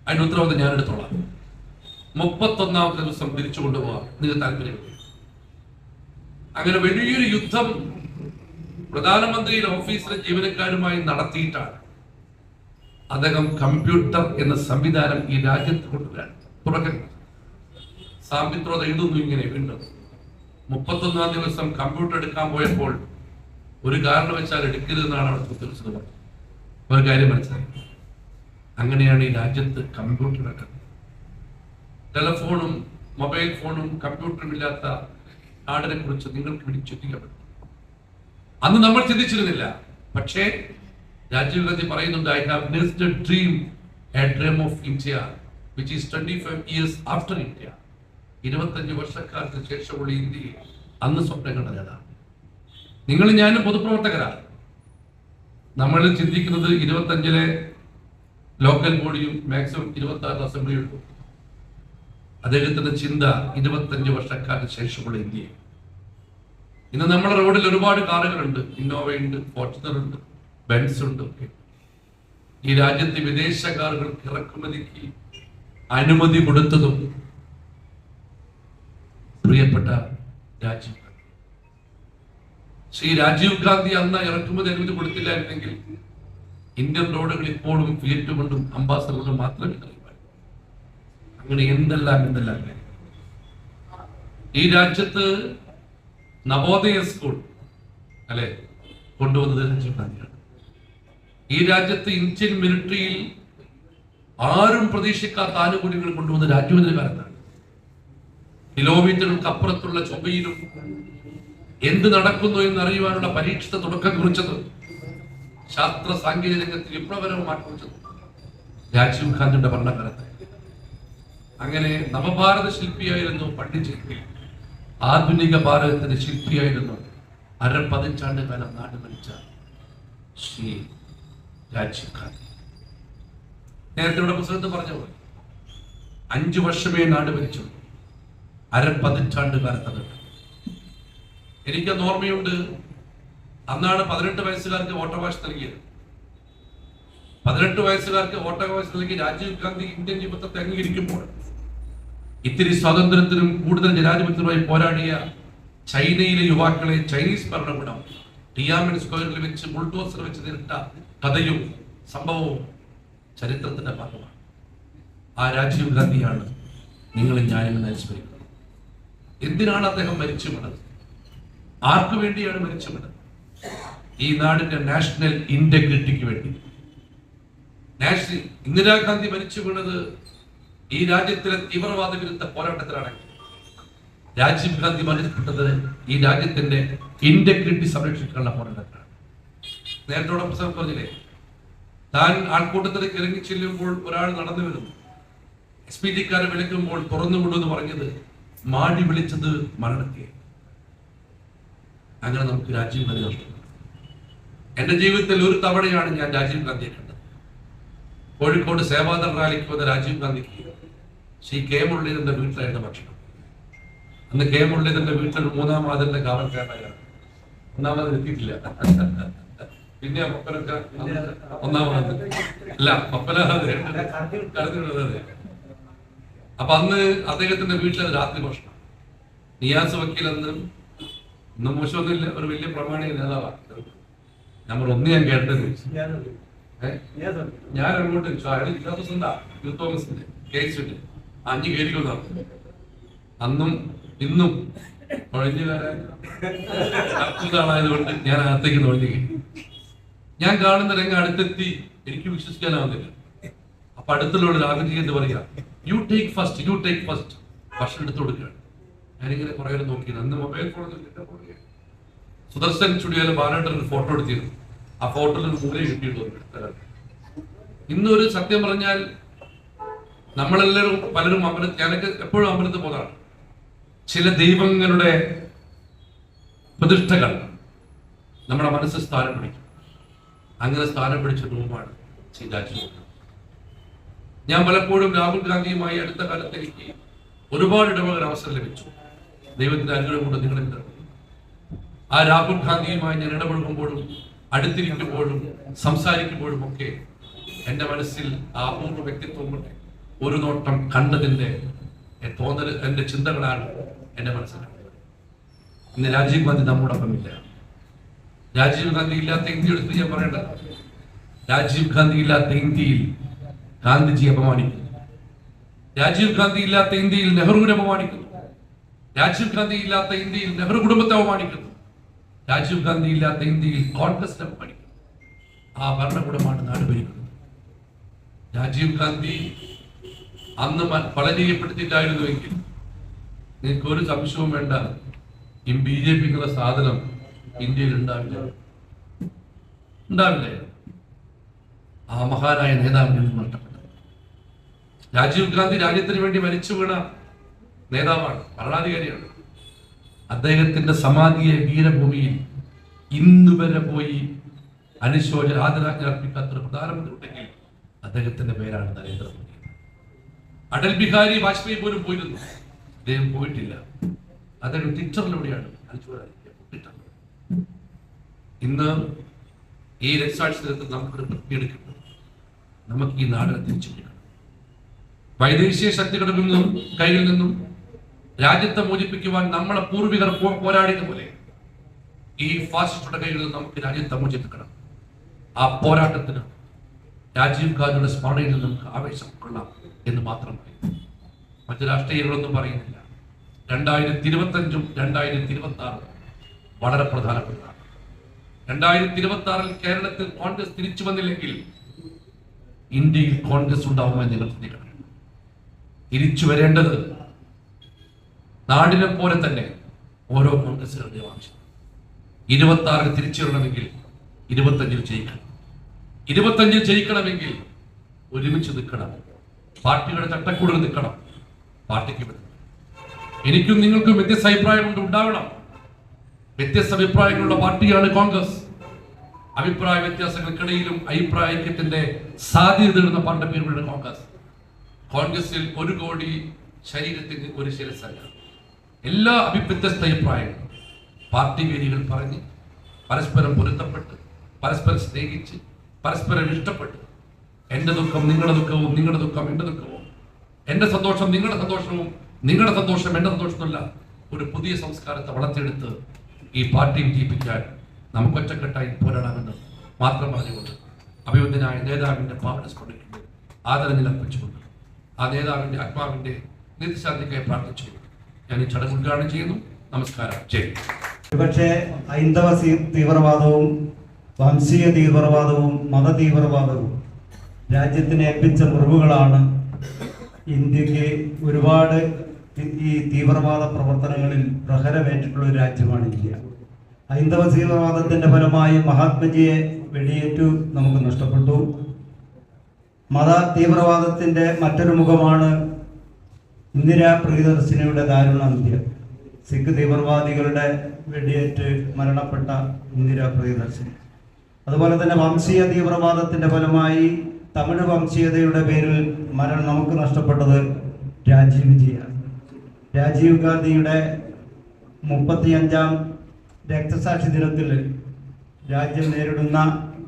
അതിന് ഉത്തരവാദിത്തം ഞാൻ എടുത്തോളാം. 31ാമത്തെ ദിവസം തിരിച്ചു കൊണ്ടുപോകാം, നിങ്ങൾക്ക് താല്പര്യമില്ല. അങ്ങനെ വലിയൊരു യുദ്ധം പ്രധാനമന്ത്രിയുടെ ഓഫീസിലെ ജീവനക്കാരുമായി നടത്തിയിട്ടാണ് അദ്ദേഹം കമ്പ്യൂട്ടർ എന്ന സംവിധാനം ഈ രാജ്യത്ത് കൊണ്ടുവരാൻ തുടക്കം. സാം പിത്രോദ എഴുതുന്നു ഇങ്ങനെ: വീണ്ടും 31ാം ദിവസം കമ്പ്യൂട്ടർ എടുക്കാൻ പോയപ്പോൾ ഒരു കാരണവശാൽ എടുക്കരുതെന്നാണ് അവിടെ ഉത്തരവിച്ചത് പറഞ്ഞത്. ഒരു കാര്യം മനസ്സിലായി. അങ്ങനെയാണ് ഈ രാജ്യത്ത് കമ്പ്യൂട്ടർ, ടെലഫോണും മൊബൈൽ ഫോണും കമ്പ്യൂട്ടറും ഇല്ലാത്ത നാടിനെ കുറിച്ച് നിങ്ങൾക്ക് വേണ്ടി ചിന്തിക്കപ്പെട്ടു. അന്ന് നമ്മൾ ചിന്തിച്ചിരുന്നില്ല. പക്ഷേ രാജീവ് ഗാന്ധി പറയുന്നുണ്ട്, I have nursed a dream, a dream of India which is 25 years after India. 25 വർഷക്കാലത്തിന് ശേഷമുള്ള ഇന്ത്യയെ അന്ന് സ്വപ്നം കണ്ടതാണ്. നിങ്ങൾ ഞാനും പൊതുപ്രവർത്തകരാണ്. നമ്മൾ ചിന്തിക്കുന്നത് 25-ലെ ലോക്കൽ ബോഡിയും മാക്സിമം 26 അസംബ്ലിയുള്ളൂ. അദ്ദേഹത്തിന്റെ ചിന്ത 25 വർഷക്കാലത്തിന് ശേഷമുള്ള ഇന്ത്യയെ. ഇന്ന് നമ്മുടെ റോഡിൽ ഒരുപാട് കാറുകളുണ്ട്. ഇന്നോവയുണ്ട്, ഫോർച്യൂണർ ഉണ്ട്, ബെൻസ് ഉണ്ട്. ഒക്കെ ഈ രാജ്യത്തെ വിദേശ കാറുകൾക്ക് ഇറക്കുമതിക്ക് അനുമതി കൊടുത്തതും പ്രിയപ്പെട്ട രാജീവ് ഗാന്ധി. ശ്രീ രാജീവ് ഗാന്ധി അന്ന് ഇറക്കുമതി അനുമതി കൊടുത്തില്ലായിരുന്നെങ്കിൽ ഇന്ത്യൻ റോഡുകൾ ഇപ്പോഴും ഫിയറ്റ് കൊണ്ടും അംബാസഡർ കൊണ്ടും മാത്രമേ അറിയുമായിരുന്നു. അങ്ങനെ എന്തെല്ലാം ഈ രാജ്യത്ത് നവോദയ സ്കൂൾ അല്ലെ കൊണ്ടുവന്നത് രാജീവ് ഗാന്ധിയാണ്. ഈ രാജ്യത്ത് ഇന്ത്യൻ മിലിറ്ററിയിൽ ആരും പ്രതീക്ഷിക്കാത്ത ആനുകൂല്യങ്ങൾ കൊണ്ടുവന്ന രാജീവ് ഗാന്ധി കാലത്താണ്. കിലോമീറ്ററുകൾക്ക് അപ്പുറത്തുള്ള ചൊവ്വയിലും എന്ത് നടക്കുന്നു എന്നറിയുവാനുള്ള പരീക്ഷിത തുടക്കം കുറിച്ചത്, ശാസ്ത്ര സാങ്കേതിക രംഗത്ത് വിപ്ലവകരമായി കുറിച്ചത് രാജീവ് ഗാന്ധിയുടെ ഭരണകാലത്ത്. അങ്ങനെ നവഭാരത ശില്പിയായിരുന്നു പണ്ഡിറ്റ്. ആധുനിക ഭാരതത്തിന്റെ ശില്പിയായിരുന്നു 1/2 പതിറ്റാണ്ട് കാലം നാട് ഭരിച്ച ശ്രീ രാജീവ് ഗാന്ധി. നേരത്തെ ഇവിടെ പുസ്തകത്തിൽ പറഞ്ഞ പോലെ 5 വർഷമേ നാട് ഭരിച്ചു, 1/2 പതിറ്റാണ്ട് കാലത്ത്. എനിക്കന്ന് ഓർമ്മയുണ്ട്, അന്നാണ് 18 വയസ്സുകാർക്ക് വോട്ടവകാശം നൽകിയത്. 18 വയസ്സുകാർക്ക് വോട്ടവകാശം നൽകി രാജീവ് ഗാന്ധി ഇന്ത്യൻ ജീവിതത്തെ അംഗീകരിക്കുമ്പോൾ ഇത്തിരി സ്വാതന്ത്ര്യത്തിനും കൂടുതൽ ജനാധിപത്യത്തിനുമായി പോരാടിയ ചൈനയിലെ യുവാക്കളെ ചൈനീസ് ഭരണകൂടം ടിയാമൻ സ്ക്വയറിൽ വെച്ച് ബുൾഡോസർ വെച്ച് നേരിട്ട കഥയും സംഭവവും ചരിത്രത്തിന്റെ ഭാഗമാണ്. ആ രാജീവ് ഗാന്ധിയാണ് നിങ്ങളും ഞാനും അനുസ്മരിക്കുന്നത്. എന്തിനാണ് അദ്ദേഹം മരിച്ചു വീണത്? ആർക്കു വേണ്ടിയാണ് മരിച്ചു വീണത്? ഈ നാടിന്റെ നാഷണൽ ഇന്റഗ്രിറ്റിക്ക് വേണ്ടി. ഇന്ദിരാഗാന്ധി മരിച്ചു വീണത് ഈ രാജ്യത്തിലെ തീവ്രവാദ വിരുദ്ധ പോരാട്ടത്തിലാണെങ്കിൽ രാജീവ് ഗാന്ധി മരിച്ചപ്പെട്ടത് ഈ രാജ്യത്തിന്റെ ഇന്റഗ്രിറ്റി സംരക്ഷിക്കാനുള്ള പോരാട്ടത്തിലാണ്. നേരത്തോടെ പ്രസംഗം പറഞ്ഞില്ലേ, താൻ ആൾക്കൂട്ടത്തിലേക്ക് ഇറങ്ങി ചെല്ലുമ്പോൾ ഒരാൾ നടന്നു വരുന്നു, SPD-ക്കാരെ വിളിക്കുമ്പോൾ തുറന്നു വിടുമെന്ന് പറഞ്ഞത് മാടി വിളിച്ചത് മരണത്തെ. അങ്ങനെ നമുക്ക് രാജീവ് ഗാന്ധി നഷ്ടപ്പെട്ടു. എന്റെ ജീവിതത്തിൽ ഒരു തവണയാണ് ഞാൻ രാജീവ് ഗാന്ധിയെ കണ്ടത്. കോഴിക്കോട് സേവാദൾ റാലിക്ക് വന്ന രാജീവ് ഗാന്ധിക്ക് ശ്രീ കെ മുരളീധരന്റെ വീട്ടിലായിരുന്നു ഭക്ഷണം. അന്ന് കെ മുരളീധരന്റെ വീട്ടിലൊരു മൂന്നാം വാതിലിന്റെ കാവൽക്കാരനായാണ്. ഒന്നാമത് എത്തിയിട്ടില്ല. പിന്നെ പപ്പനൊക്കെ ഒന്നാമത് അല്ല, പപ്പന കടന്നിടുന്നത്. അപ്പൊ അന്ന് അദ്ദേഹത്തിന്റെ വീട്ടിൽ രാത്രി ഭക്ഷണം. നിയാസ് വക്കീൽ അന്ന് ഒന്നും മോശമൊന്നുമില്ല, ഒരു വലിയ പ്രമാണിക നേതാവാണ്. നമ്മൾ ഒന്ന് ഞാൻ കേട്ടത്, ഞാൻ അങ്ങോട്ട് യൂത്ത് കോൺഗ്രസിന്റെ കേസിന്റെ 5 കേരിക്കൊന്നാണ്. അന്നും ഇന്നും ഒഴിഞ്ഞു ആളായതുകൊണ്ട് ഞാൻ അകത്തേക്ക് ഒഴിഞ്ഞു കയറി. ഞാൻ കാണുന്ന രംഗം അടുത്തെത്തി, എനിക്ക് വിശ്വസിക്കാനാവുന്നില്ല. അപ്പൊ അടുത്തുള്ള രാഘവജി എന്ന് പറയാ, യു ടേക്ക് ഫസ്റ്റ് ഭക്ഷണം എടുത്തു കൊടുക്കുകയാണ്. ഞാനിങ്ങനെ കുറെ നോക്കിയത്. അന്ന് മൊബൈൽ ഫോൺ സുദർശൻ സ്റ്റുഡിയോയിലെ ബാലേട്ടൻ ഒരു ഫോട്ടോ എടുത്തിരുന്നു. ആ ഫോട്ടോയിൽ ഒരു മൂലയെ കിട്ടിയിട്ടുള്ളൂ. ഇന്നൊരു സത്യം പറഞ്ഞാൽ നമ്മളെല്ലാവരും പലരും ഞാനൊക്കെ എപ്പോഴും അമ്പലത്തിൽ പോകുന്നതാണ്. ചില ദൈവങ്ങളുടെ പ്രതിഷ്ഠകൾ നമ്മുടെ മനസ്സിൽ സ്ഥാനം പിടിക്കും. അങ്ങനെ സ്ഥാനം പിടിച്ച രൂപമാണ് ശ്രീ രാജീവ്. ഞാൻ പലപ്പോഴും രാഹുൽ ഗാന്ധിയുമായി അടുത്ത കാലത്ത് എനിക്ക് ഒരുപാട് ഇടപെടാൻ അവസരം ലഭിച്ചു. ദൈവത്തിന്റെ അനുഗ്രഹം കൊണ്ട് നിങ്ങളുടെ ആ രാഹുൽ ഗാന്ധിയുമായി ഞാൻ ഇടപെടുമ്പോഴും അടുത്തിരിക്കുമ്പോഴും സംസാരിക്കുമ്പോഴും ഒക്കെ എന്റെ മനസ്സിൽ ആ അപൂർവ വ്യക്തിത്വം കൊണ്ട് ഒരു നോട്ടം കണ്ടതിന്റെ തോന്നൽ, എന്റെ ചിന്തകളാണ് എന്റെ മനസ്സിൽ. ഇന്ന് രാജീവ് ഗാന്ധി നമ്മോടൊപ്പം ഇല്ല. രാജീവ് ഗാന്ധി ഇല്ലാത്ത ഇന്ത്യയുടെ സ്ത്രീ ഞാൻ പറയേണ്ട. രാജീവ് ഗാന്ധി ഇല്ലാത്ത ഇന്ത്യയിൽ ഗാന്ധിജി അപമാനിക്കുന്നു. രാജീവ് ഗാന്ധി ഇല്ലാത്ത ഇന്ത്യയിൽ നെഹ്റുവിനെ അപമാനിക്കുന്നു. രാജീവ് ഗാന്ധി ഇല്ലാത്ത ഇന്ത്യയിൽ നെഹ്റു കുടുംബത്തെ അപമാനിക്കുന്നു. രാജീവ് ഗാന്ധി ഇല്ലാത്ത ഇന്ത്യയിൽ കോൺഗ്രസിനെ അപമാനിക്കുന്നു. ആ ഭരണകൂടമാണ് നാട് ഭരിക്കുന്നത്. രാജീവ് ഗാന്ധി അന്ന് പളനിയപ്പെടുത്തിയിട്ടായിരുന്നുവെങ്കിൽ നിങ്ങൾക്ക് ഒരു സംശയവും വേണ്ട, ഈ BJP എന്നുള്ള സാധനം ഇന്ത്യയിൽ ഉണ്ടാവില്ലേ? ആ മഹാനായ നേതാവിനെ നഷ്ടപ്പെട്ടു. രാജീവ് ഗാന്ധി രാജ്യത്തിന് വേണ്ടി മരിച്ചു വീണ നേതാവാണ്, ഭരണാധികാരിയാണ്. അദ്ദേഹത്തിന്റെ സമാധിയെ വീരഭൂമിയിൽ ഇന്നുവരെ പോയി അനുശോചന ആദരാജ്ഞ അർപ്പിക്കാത്തൊരു പ്രധാനമന്ത്രി ഉണ്ടെങ്കിൽ അദ്ദേഹത്തിന്റെ പേരാണ് നരേന്ദ്രമോദി. അടൽ ബിഹാരി വാജ്പേയി പോലും പോയിരുന്നു, അദ്ദേഹം പോയിട്ടില്ല. അദ്ദേഹം ട്വിറ്ററിലൂടെയാണ് ഇന്ന് ഈ രക്തസാക്ഷിത്വത്തിൽ നമുക്കൊരു പ്രതിയെടുക്കുന്നത്. നമുക്ക് ഈ നാടിനെ തിരിച്ചുപിടിക്കണം. വൈദേശിക ശക്തികളിൽ നിന്നും കയ്യിൽ നിന്നും രാജ്യത്തെ മോചിപ്പിക്കുവാൻ നമ്മളെ പൂർവികർ പോരാടിയ പോലെ ഈ ഫാസിസ്റ്റുടെ കയ്യിൽ നിന്ന് നമുക്ക് രാജ്യത്തെ മോചിപ്പിക്കണം. ആ പോരാട്ടത്തിന് രാജീവ് ഗാന്ധിയുടെ സ്മരണയിൽ നിന്ന് നമുക്ക് ആവേശം കൊള്ളാം എന്ന് മാത്രമായി. മറ്റു രാഷ്ട്രീയങ്ങളൊന്നും പറയുന്നില്ല. 2025 2026 വളരെ പ്രധാനപ്പെട്ടതാണ്. 2026 കേരളത്തിൽ കോൺഗ്രസ് തിരിച്ചു വന്നില്ലെങ്കിൽ ഇന്ത്യയിൽ കോൺഗ്രസ് ഉണ്ടാവുമെന്ന് നിങ്ങൾ ചിന്തിക്കണം. തിരിച്ചു വരേണ്ടത് നാടിനെ പോലെ തന്നെ ഓരോ കോൺഗ്രസുകളുടെയും ആവശ്യം. 26 തിരിച്ചു വരണമെങ്കിൽ 25 ജയിക്കണം. 25 ജയിക്കണമെങ്കിൽ ഒരുമിച്ച് നിൽക്കണം. പാർട്ടികളുടെ ചട്ടക്കൂടുകൾ നിൽക്കണം. പാർട്ടിക്ക് വിടണം. എനിക്കും നിങ്ങൾക്കും വ്യത്യസ്ത അഭിപ്രായമുണ്ട്, ഉണ്ടാവണം. വ്യത്യസ്ത അഭിപ്രായങ്ങളുള്ള പാർട്ടിയാണ് കോൺഗ്രസ്. അഭിപ്രായ വ്യത്യാസങ്ങൾക്കിടയിലും അഭിപ്രായ ഐക്യത്തിന്റെ സാധ്യത തേടുന്ന പാർട്ടിയുടെ പേരുള്ള കോൺഗ്രസ്. കോൺഗ്രസിൽ 1 കോടി ശരീരത്തിന് ഒരു ശിരസല്ല. എല്ലാ വ്യത്യസ്ത അഭിപ്രായങ്ങളും പാർട്ടി വേദികൾ പറഞ്ഞ് പരസ്പരം പൊരുത്തപ്പെട്ട് പരസ്പരം സ്നേഹിച്ച് പരസ്പരം ഇഷ്ടപ്പെട്ട് എന്റെ ദുഃഖം നിങ്ങളുടെ ദുഃഖവും നിങ്ങളുടെ ദുഃഖം എന്റെ ദുഃഖവും, എന്റെ സന്തോഷം നിങ്ങളുടെ സന്തോഷവും നിങ്ങളുടെ സന്തോഷം എന്റെ സന്തോഷമല്ല, ഒരു പുതിയ സംസ്കാരത്തെ വളർത്തിയെടുത്ത് ഈ പാർട്ടി വിജയിപ്പിക്കാൻ നമുക്ക് ഒറ്റക്കെട്ടായി പോരാടാമെന്ന് മാത്രം പറഞ്ഞുകൊണ്ട് അഭിവന്ദനായ നേതാവിന്റെ പാവന സ്മരണയ്ക്ക് ആദരഞ്ഞിൽ അർപ്പിച്ചുകൊണ്ട് ആ നേതാവിന്റെ ആത്മാവിന്റെ നിത്യശാന്തിക്കായി പ്രാർത്ഥിച്ചു. ഞാൻ ഈ ചടങ്ങ് ഉദ്ഘാടനം ചെയ്യുന്നു. നമസ്കാരം. ജയ്. പക്ഷേ ഹൈന്ദവ തീവ്രവാദവും വംശീയ തീവ്രവാദവും മത തീവ്രവാദവും രാജ്യത്തിന് ഏൽപ്പിച്ച മുറിവുകളാണ്. ഇന്ത്യക്ക് ഒരുപാട് ഈ തീവ്രവാദ പ്രവർത്തനങ്ങളിൽ പ്രഹരമേറ്റിട്ടുള്ള ഒരു രാജ്യമാണ് ഇന്ത്യ. ഹൈന്ദവ തീവ്രവാദത്തിന്റെ ഫലമായി മഹാത്മജിയെ വെടിയേറ്റു നമുക്ക് നഷ്ടപ്പെട്ടു. മത തീവ്രവാദത്തിന്റെ മറ്റൊരു മുഖമാണ് ഇന്ദിരാ പ്രിയദർശിനിയുടെ ദാരുണാന്ത്യം. സിഖ് തീവ്രവാദികളുടെ വെടിയേറ്റ് മരണപ്പെട്ട ഇന്ദിരാ പ്രിയദർശിനി. അതുപോലെ തന്നെ വംശീയ തീവ്രവാദത്തിന്റെ ഫലമായി തമിഴ് വംശീയതയുടെ പേരിൽ നമുക്ക് നഷ്ടപ്പെട്ടത് രാജീവ് ജിയാണ്. രാജീവ് ഗാന്ധിയുടെ 35ാം രക്തസാക്ഷി ദിനത്തിൽ രാജ്യം നേരിടുന്ന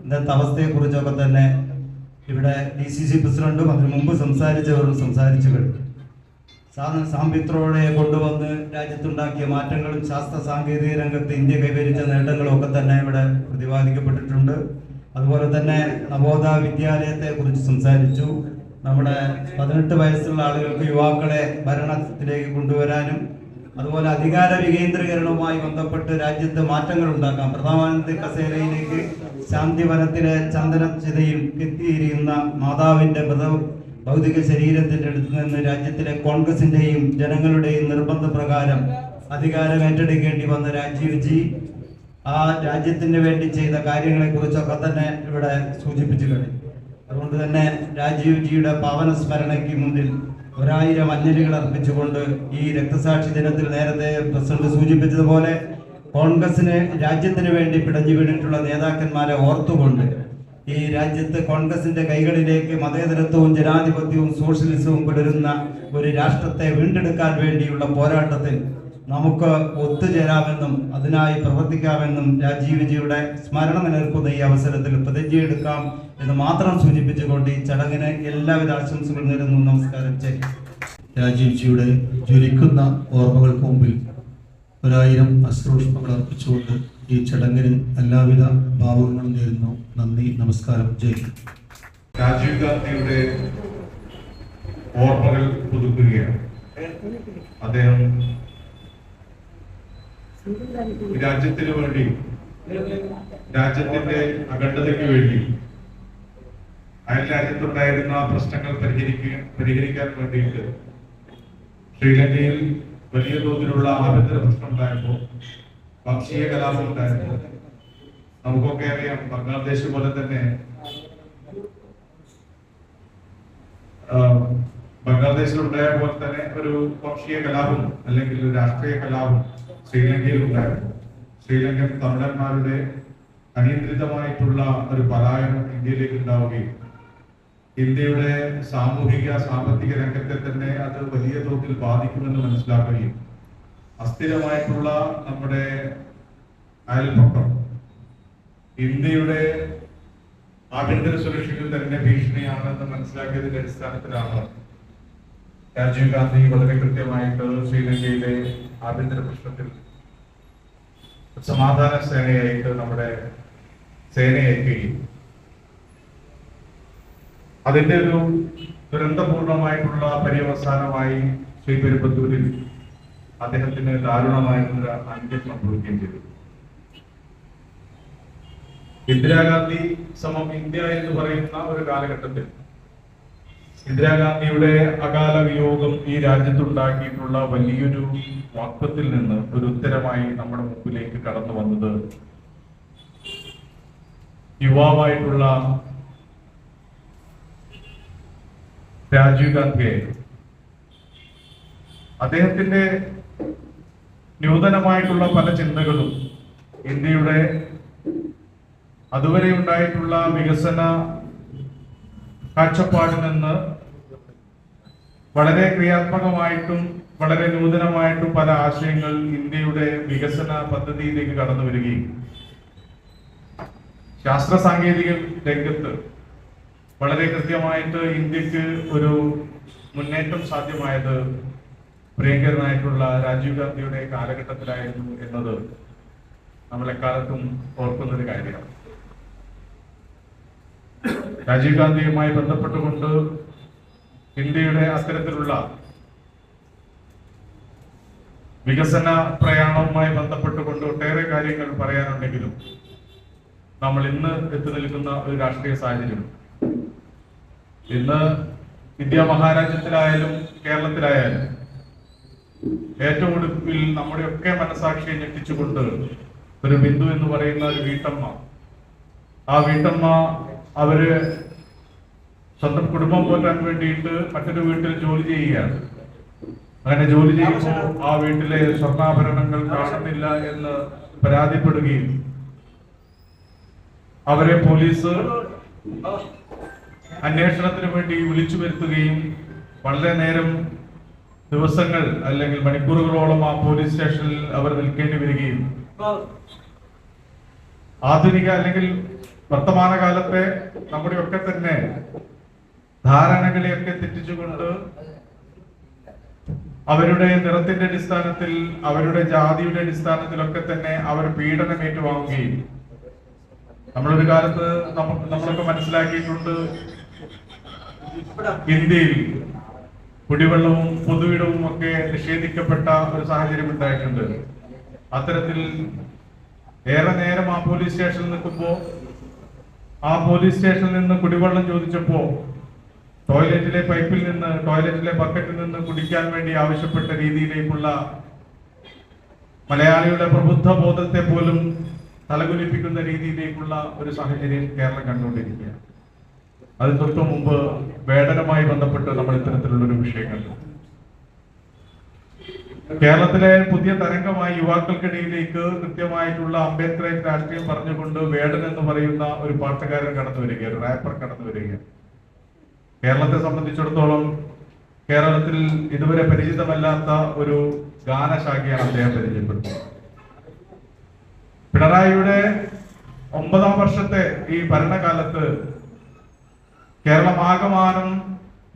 ഇന്നത്തെ അവസ്ഥയെക്കുറിച്ചൊക്കെ തന്നെ ഇവിടെ DCC പ്രസിഡന്റും അതിനു മുമ്പ് സംസാരിച്ചവരും സംസാരിച്ചു കഴിഞ്ഞു. സാമ്പിത്രോടെ കൊണ്ടുവന്ന് രാജ്യത്തുണ്ടാക്കിയ മാറ്റങ്ങളും ശാസ്ത്ര സാങ്കേതിക രംഗത്ത് ഇന്ത്യ കൈവരിച്ച നേട്ടങ്ങളും ഒക്കെ തന്നെ ഇവിടെ പ്രതിപാദിക്കപ്പെട്ടിട്ടുണ്ട്. അതുപോലെ തന്നെ നവോദയ വിദ്യാലയത്തെ കുറിച്ച് സംസാരിച്ചു. നമ്മുടെ 18 വയസ്സുള്ള ആളുകൾക്ക് യുവാക്കളെ ഭരണത്തിലേക്ക് കൊണ്ടുവരാനും അതുപോലെ അധികാര വികേന്ദ്രീകരണവുമായി ബന്ധപ്പെട്ട് രാജ്യത്ത് മാറ്റങ്ങൾ ഉണ്ടാക്കാം. പ്രധാനമന്ത്രി കസേരയിലേക്ക് ശാന്തിവനത്തിലെ ചന്ദനചിതയിൽ എത്തിയിരിക്കുന്ന മാതാവിന്റെ ഭൗതിക ശരീരത്തിന്റെ അടുത്ത് നിന്ന് രാജ്യത്തിലെ കോൺഗ്രസിന്റെയും ജനങ്ങളുടെയും നിർബന്ധപ്രകാരം അധികാരം ഏറ്റെടുക്കേണ്ടി വന്ന രാജീവ് ജി ആ രാജ്യത്തിന് വേണ്ടി ചെയ്ത കാര്യങ്ങളെ കുറിച്ചൊക്കെ തന്നെ ഇവിടെ സൂചിപ്പിച്ചു കഴിഞ്ഞു. അതുകൊണ്ട് തന്നെ രാജീവ് ജിയുടെ പാവന സ്മരണയ്ക്ക് മുന്നിൽ 1000 അഞ്ജലികൾ അർപ്പിച്ചുകൊണ്ട് ഈ രക്തസാക്ഷി ദിനത്തിൽ നേരത്തെ പ്രസിഡന്റ് സൂചിപ്പിച്ചതുപോലെ കോൺഗ്രസിന് രാജ്യത്തിന് വേണ്ടി പിടഞ്ഞു വീണിട്ടുള്ള നേതാക്കന്മാരെ ഓർത്തുകൊണ്ട് ഈ രാജ്യത്ത് കോൺഗ്രസിന്റെ കൈകളിലേക്ക് മതേതരത്വവും ജനാധിപത്യവും സോഷ്യലിസവും തുടരുന്ന ഒരു രാഷ്ട്രത്തെ വീണ്ടെടുക്കാൻ വേണ്ടിയുള്ള പോരാട്ടത്തിൽ നമുക്ക് ഒത്തുചേരാമെന്നും അതിനായി പ്രവർത്തിക്കാമെന്നും രാജീവ് ജിയുടെ സ്മരണ നിലനിൽക്കുന്ന ഈ അവസരത്തിൽ പ്രതിജ്ഞയെടുക്കാം എന്ന് മാത്രം സൂചിപ്പിച്ചുകൊണ്ട് ഈ ചടങ്ങിന് എല്ലാവിധ ആശംസകളും നേരുന്നു. നമസ്കാരം. രാജീവ് ജിയുടെ ജ്വലിക്കുന്ന ഓർമ്മകൾക്ക് മുമ്പിൽ 1000 അശ്രുഷ്മങ്ങൾ അർപ്പിച്ചുകൊണ്ട് ഈ ചടങ്ങിന് എല്ലാവിധ ഭാവുകങ്ങളും നേരുന്നു. നന്ദി, നമസ്കാരം. ജയ്. രാജീവ് ഗാന്ധിയുടെ ഓർമ്മകൾ പുതുക്കുകയാണ്. അദ്ദേഹം രാജ്യത്തിന് വേണ്ടി, രാജ്യത്തിന്റെ അഖണ്ഡതയ്ക്ക് വേണ്ടി, അയൽ രാജ്യത്തുണ്ടായിരുന്ന പ്രശ്നങ്ങൾ പരിഹരിക്കാൻ വേണ്ടിയിട്ട് ശ്രീലങ്കയിൽ വലിയ തോതിലുള്ള ആഭ്യന്തര പ്രശ്നം ഉണ്ടായപ്പോൾ, വംശീയ കലാപം ഉണ്ടായപ്പോൾ, നമുക്കൊക്കെ അറിയാം ബംഗ്ലാദേശ് പോലെ തന്നെ ബംഗ്ലാദേശിലുണ്ടായ പോലെ തന്നെ ഒരു വംശീയ കലാപം അല്ലെങ്കിൽ രാഷ്ട്രീയ കലാപം ശ്രീലങ്കയിൽ ഉണ്ടായിരുന്നു. ശ്രീലങ്കൻ തമിഴന്മാരുടെ അനിയന്ത്രിതമായിട്ടുള്ള ഒരു പലായനം ഇന്ത്യയിലേക്ക് ഉണ്ടാവുകയും ഇന്ത്യയുടെ സാമൂഹിക സാമ്പത്തിക രംഗത്തെ തന്നെ അത് വലിയ തോതിൽ ബാധിക്കുമെന്ന് മനസ്സിലാക്കുകയും അസ്ഥിരമായിട്ടുള്ള നമ്മുടെ അയൽപക്കം ഇന്ത്യയുടെ ആഭ്യന്തര സുരക്ഷയ്ക്ക് തന്നെ ഭീഷണിയാണെന്ന് മനസ്സിലാക്കിയതിന്റെ അടിസ്ഥാനത്തിലാണ് രാജീവ് ഗാന്ധി വളരെ കൃത്യമായിട്ട് ശ്രീലങ്കയിലെ ആഭ്യന്തര പ്രശ്നത്തിൽ സമാധാന സേനയായിട്ട് നമ്മുടെ സേനയെ അയക്കുകയും അതിന്റെ ഒരു ദുരന്തപൂർണമായിട്ടുള്ള പര്യവസാനമായി ശ്രീപെരുമ്പത്തൂരിൽ അദ്ദേഹത്തിന് ദാരുണമായിട്ടുള്ള അന്ത്യം സംഭവിക്കുകയും ചെയ്തു. ഇന്ദിരാഗാന്ധി സമം ഇന്ത്യ എന്ന് പറയുന്ന ഒരു കാലഘട്ടത്തിൽ ഇന്ദിരാഗാന്ധിയുടെ അകാല വിയോഗം ഈ രാജ്യത്തുണ്ടാക്കിയിട്ടുള്ള വലിയൊരു വാക്വത്തിൽ നിന്ന് ഒരു ഉത്തരമായി നമ്മുടെ മുമ്പിലേക്ക് കടന്നു വന്നത് യുവാവായിട്ടുള്ള രാജീവ് ഗാന്ധിയായിരുന്നു. അദ്ദേഹത്തിന്റെ നൂതനമായിട്ടുള്ള പല ചിന്തകളും ഇന്ത്യയുടെ അതുവരെ ഉണ്ടായിട്ടുള്ള വികസന കാഴ്ചപ്പാടിൽ നിന്ന് വളരെ ക്രിയാത്മകമായിട്ടും വളരെ നൂതനമായിട്ടും പല ആശയങ്ങൾ ഇന്ത്യയുടെ വികസന പദ്ധതിയിലേക്ക് കടന്നു വരികയും ശാസ്ത്ര സാങ്കേതിക രംഗത്ത് വളരെ കൃത്യമായിട്ട് ഇന്ത്യക്ക് ഒരു മുന്നേറ്റം സാധ്യമായത് പ്രിയങ്കരനായിട്ടുള്ള രാജീവ് ഗാന്ധിയുടെ കാലഘട്ടത്തിലായിരുന്നു എന്നത് നമ്മളെക്കാലത്തും ഓർക്കുന്നൊരു കാര്യമാണ്. രാജീവ് ഗാന്ധിയുമായി ബന്ധപ്പെട്ടുകൊണ്ട് ഇന്ത്യയുടെ അത്തരത്തിലുള്ള വികസന പ്രയാണവുമായി ബന്ധപ്പെട്ടുകൊണ്ട് ഒട്ടേറെ കാര്യങ്ങൾ പറയാനുണ്ടെങ്കിലും നമ്മൾ ഇന്ന് എത്തി നിൽക്കുന്ന ഒരു രാഷ്ട്രീയ സാഹചര്യം, ഇന്ന് ഇന്ത്യ മഹാരാജ്യത്തിലായാലും കേരളത്തിലായാലും ഏറ്റവും ഒടുവിൽ നമ്മുടെയൊക്കെ മനസാക്ഷിയെ ഞെട്ടിച്ചുകൊണ്ട് ഒരു ബിന്ദു എന്ന് പറയുന്ന ഒരു വീട്ടമ്മ, ആ വീട്ടമ്മ അവര് സ്വന്തം കുടുംബം പോറ്റാൻ വേണ്ടിയിട്ട് മറ്റൊരു വീട്ടിൽ ജോലി ചെയ്യുകയാണ്. അങ്ങനെ ജോലി ചെയ്യുമ്പോൾ ആ വീട്ടിലെ സ്വർണ്ണാഭരണങ്ങൾ കാണുന്നില്ല എന്ന് പരാതിപ്പെടുകയും അവരെ പോലീസ് അന്വേഷണത്തിന് വേണ്ടി വിളിച്ചു വരുത്തുകയും വളരെ നേരം, ദിവസങ്ങൾ അല്ലെങ്കിൽ മണിക്കൂറുകളോളം ആ പോലീസ് സ്റ്റേഷനിൽ അവർ നിൽക്കേണ്ടി വരികയും ആധുനിക അല്ലെങ്കിൽ വർത്തമാനകാലത്തെ നമ്മുടെയൊക്കെ തന്നെ ധാരണകളെയൊക്കെ തെറ്റിച്ചുകൊണ്ട് അവരുടെ നിറത്തിന്റെ അടിസ്ഥാനത്തിൽ, അവരുടെ ജാതിയുടെ അടിസ്ഥാനത്തിലൊക്കെ തന്നെ അവർ പീഡനം ഏറ്റുവാങ്ങുകയും, നമ്മളൊരു കാലത്ത് നമ്മളൊക്കെ മനസ്സിലാക്കിയിട്ടുണ്ട്, ഇന്ത്യയിൽ കുടിവെള്ളവും പൊതുവിടവും ഒക്കെ നിഷേധിക്കപ്പെട്ട ഒരു സാഹചര്യം ഉണ്ടായിട്ടുണ്ട്. അത്തരത്തിൽ ഏറെ നേരം ആ പോലീസ് സ്റ്റേഷനിൽ നിൽക്കുമ്പോൾ ആ പോലീസ് സ്റ്റേഷനിൽ നിന്ന് കുടിവെള്ളം ചോദിച്ചപ്പോ ടോയ്ലറ്റിലെ പൈപ്പിൽ നിന്ന്, ടോയ്ലറ്റിലെ ബക്കറ്റിൽ നിന്ന് കുടിക്കാൻ വേണ്ടി ആവശ്യപ്പെട്ട രീതിയിലേക്കുള്ള മലയാളിയുടെ പ്രബുദ്ധ ബോധത്തെ പോലും തലകുലിപ്പിക്കുന്ന രീതിയിലേക്കുള്ള ഒരു സാഹചര്യം കേരളം കണ്ടുകൊണ്ടിരിക്കുകയാണ്. അത് തൊട്ടു മുമ്പ് വേടനുമായി ബന്ധപ്പെട്ട് നമ്മൾ ഇത്തരത്തിലുള്ള ഒരു വിഷയം കണ്ടു. കേരളത്തിലെ പുതിയ തരംഗമായി യുവാക്കൾക്കിടയിലേക്ക് കൃത്യമായിട്ടുള്ള അംബേദ്കറേറ്റ് രാഷ്ട്രീയം പറഞ്ഞുകൊണ്ട് വേടൻ എന്ന് പറയുന്ന ഒരു പാട്ടുകാരൻ കടന്നു വരികയാണ്, ഒരു റാപ്പർ കടന്നു വരികയാണ്. കേരളത്തെ സംബന്ധിച്ചിടത്തോളം കേരളത്തിൽ ഇതുവരെ പരിചിതമല്ലാത്ത ഒരു ഗാനശാഖയാണ് അദ്ദേഹം പരിചയപ്പെടുത്തുന്നത്. പിണറായിയുടെ 9ാം വർഷത്തെ ഈ ഭരണകാലത്ത് കേരളമാകമാനം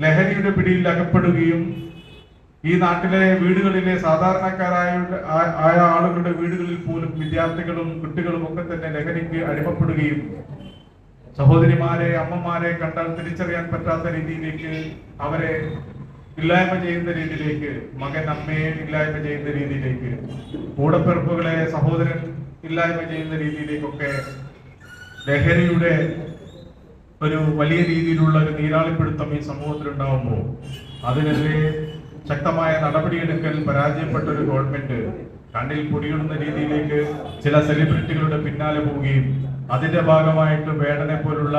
ലഹരിയുടെ പിടിയിൽ അകപ്പെടുകയും ഈ നാട്ടിലെ വീടുകളിലെ സാധാരണക്കാരായ ആളുകളുടെ വീടുകളിൽ പോലും വിദ്യാർത്ഥികളും കുട്ടികളും ഒക്കെ തന്നെ ലഹരിക്ക് അടിമപ്പെടുകയും സഹോദരിമാരെ, അമ്മമാരെ കണ്ടാൽ തിരിച്ചറിയാൻ പറ്റാത്ത രീതിയിലേക്ക് അവരെ ഇല്ലായ്മ ചെയ്യുന്ന രീതിയിലേക്ക്, മകൻ അമ്മയെ ഇല്ലായ്മ ചെയ്യുന്ന രീതിയിലേക്ക്, കൂടപ്പിറപ്പുകളെ സഹോദരൻ ഇല്ലായ്മ ചെയ്യുന്ന രീതിയിലേക്കൊക്കെ ലഹരിയുടെ ഒരു വലിയ രീതിയിലുള്ള ഒരു നീരാളിപ്പിടുത്തം ഈ സമൂഹത്തിൽ ഉണ്ടാവുമ്പോൾ അതിനെതിരെ ശക്തമായ നടപടിയെടുക്കൽ പരാജയപ്പെട്ട ഒരു ഗവൺമെന്റ് കണ്ണിൽ പൊടിയിടുന്ന രീതിയിലേക്ക് ചില സെലിബ്രിറ്റികളുടെ പിന്നാലെ പോവുകയും അതിന്റെ ഭാഗമായിട്ട് വേടനെ പോലുള്ള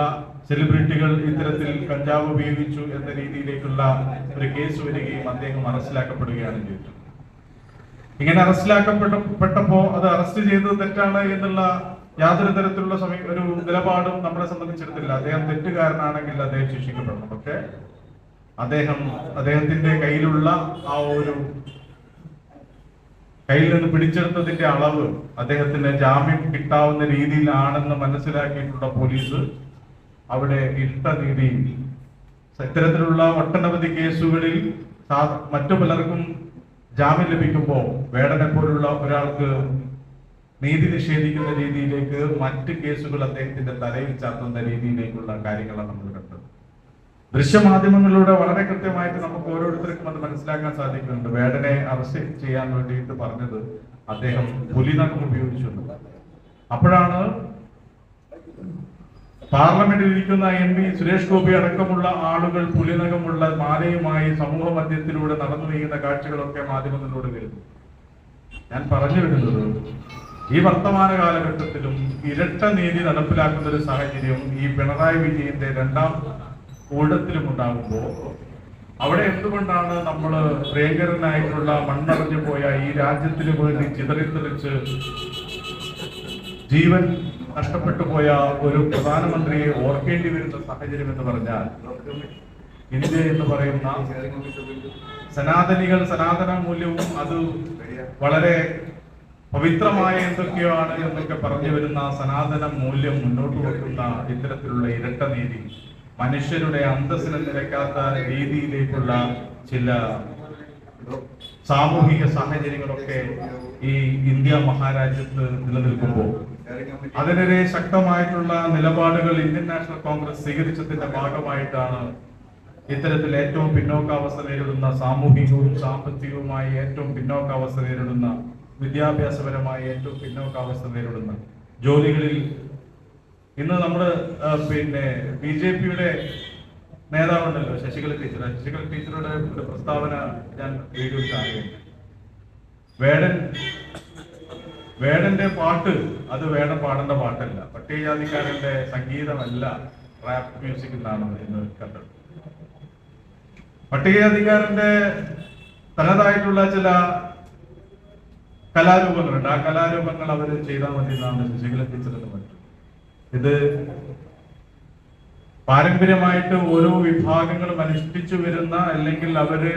സെലിബ്രിറ്റികൾ ഇത്തരത്തിൽ കഞ്ചാവ് ഉപയോഗിച്ചു എന്ന രീതിയിലേക്കുള്ള ഒരു കേസ് വരികയും അദ്ദേഹം അറസ്റ്റിലാക്കപ്പെടുകയാണ് ചെയ്തത്. ഇങ്ങനെ അറസ്റ്റിലാക്കപ്പെട്ടപ്പോ അത് അറസ്റ്റ് ചെയ്തത് തെറ്റാണ് എന്നുള്ള യാതൊരു തരത്തിലുള്ള ഒരു നിലപാടും നമ്മളെ സംബന്ധിച്ചിടത്തില്ല. അദ്ദേഹം തെറ്റുകാരനാണെങ്കിൽ അദ്ദേഹം ശിക്ഷിക്കപ്പെടണം. പക്ഷെ അദ്ദേഹത്തിന്റെ കയ്യിലുള്ള ആ ഒരു കയ്യിൽ നിന്ന് പിടിച്ചെടുത്തതിന്റെ അളവ് അദ്ദേഹത്തിന് ജാമ്യം കിട്ടാവുന്ന രീതിയിലാണെന്ന് മനസ്സിലാക്കിയിട്ടുള്ള പോലീസ് അവിടെ ഇഷ്ട നീതി, ഇത്തരത്തിലുള്ള ഒട്ടനവധി കേസുകളിൽ മറ്റു പലർക്കും ജാമ്യം ലഭിക്കുമ്പോൾ വേടനെ പോലുള്ള ഒരാൾക്ക് നീതി നിഷേധിക്കുന്ന രീതിയിലേക്ക് മറ്റ് കേസുകൾ അദ്ദേഹത്തിന്റെ തലയിൽ ചാർത്തുന്ന രീതിയിലേക്കുള്ള കാര്യങ്ങളാണ് നമ്മൾ കണ്ടത്. ദൃശ്യമാധ്യമങ്ങളിലൂടെ വളരെ കൃത്യമായിട്ട് നമുക്ക് ഓരോരുത്തർക്കും അത് മനസ്സിലാക്കാൻ സാധിക്കുന്നുണ്ട്. വേടനെ അറസ്റ്റ് ചെയ്യാൻ വേണ്ടിയിട്ട് പറഞ്ഞത് അദ്ദേഹം പുലിനഖം ഉപയോഗിച്ചു. അപ്പോഴാണ് പാർലമെന്റിൽ ഇരിക്കുന്ന MP സുരേഷ് ഗോപി അടക്കമുള്ള ആളുകൾ പുലിനഖമുള്ള മാലയുമായി സമൂഹ മധ്യത്തിലൂടെ നടന്നു നീങ്ങുന്ന കാഴ്ചകളൊക്കെ മാധ്യമങ്ങളിലൂടെ വരുന്നു. ഞാൻ പറഞ്ഞു വരുന്നത്, ഈ വർത്തമാന കാലഘട്ടത്തിലും ഇരട്ട നീതി നടപ്പിലാക്കുന്ന ഒരു സാഹചര്യം ഈ പിണറായി വിജയന്റെ 2ാം ഊഴത്തിലും ഉണ്ടാകുമ്പോൾ അവിടെ എന്തുകൊണ്ടാണ് നമ്മൾ പ്രിയങ്കരനായിട്ടുള്ള മണ്ണറിഞ്ഞു പോയ ഈ രാജ്യത്തിന് വേണ്ടി ചിതറിത്തെറിച്ച് ജീവൻ നഷ്ടപ്പെട്ടു പോയ ഒരു പ്രധാനമന്ത്രിയെ ഓർക്കേണ്ടി വരുന്ന സാഹചര്യം എന്ന് പറഞ്ഞാൽ, ഇന്ത്യ എന്ന് പറയുന്ന സനാതനികൾ സനാതന മൂല്യവും അത് വളരെ പവിത്രമായ എന്തൊക്കെയാണ് എന്നൊക്കെ പറഞ്ഞു വരുന്ന സനാതന മൂല്യം മുന്നോട്ട് വെക്കുന്ന ഇത്തരത്തിലുള്ള ഇരട്ട നീതി, മനുഷ്യരുടെ അന്തസ്സിന് നിരക്കാത്ത രീതിയിലേക്കുള്ള ചില സാമൂഹിക സാഹചര്യങ്ങളൊക്കെ ഈ ഇന്ത്യ മഹാരാജ്യത്ത് നിലനിൽക്കുമ്പോൾ അതിനെതിരെ ശക്തമായിട്ടുള്ള നിലപാടുകൾ ഇന്ത്യൻ നാഷണൽ കോൺഗ്രസ് സ്വീകരിച്ചതിന്റെ ഭാഗമായിട്ടാണ് ഇത്തരത്തിൽ ഏറ്റവും പിന്നോക്കാവസ്ഥ നേരിടുന്ന, സാമൂഹികവും സാമ്പത്തികവുമായി ഏറ്റവും പിന്നോക്കാവസ്ഥ നേരിടുന്ന, വിദ്യാഭ്യാസപരമായി ഏറ്റവും പിന്നോക്കാവസ്ഥ നേരിടുന്ന ജോലികളിൽ ഇന്ന് നമ്മള് BJP-യുടെ നേതാവുണ്ടല്ലോ ശശികല ടീച്ചറുടെ ഒരു പ്രസ്താവന ഞാൻ വീഡിയോയിൽ കാണുകയുണ്ട്. വേടന്റെ പാട്ട് അത് വേടൻ പാടേണ്ട പാട്ടല്ല, പട്ടികജാതിക്കാരന്റെ സംഗീതമല്ല റാപ്പ് മ്യൂസിക് എന്നാണ് ഇന്ന് കണ്ടത്. പട്ടികജാതിക്കാരന്റെ തനതായിട്ടുള്ള ചില കലാരൂപങ്ങളുണ്ട്. ആ കലാരൂപങ്ങൾ അവർ ചെയ്താൽ മതി എന്നാണ് ശശികല ടീച്ചറിന് പറ്റും. ഇത് പാരമ്പര്യമായിട്ട് ഓരോ വിഭാഗങ്ങളും അനുഷ്ഠിച്ചു വരുന്ന, അല്ലെങ്കിൽ അവര്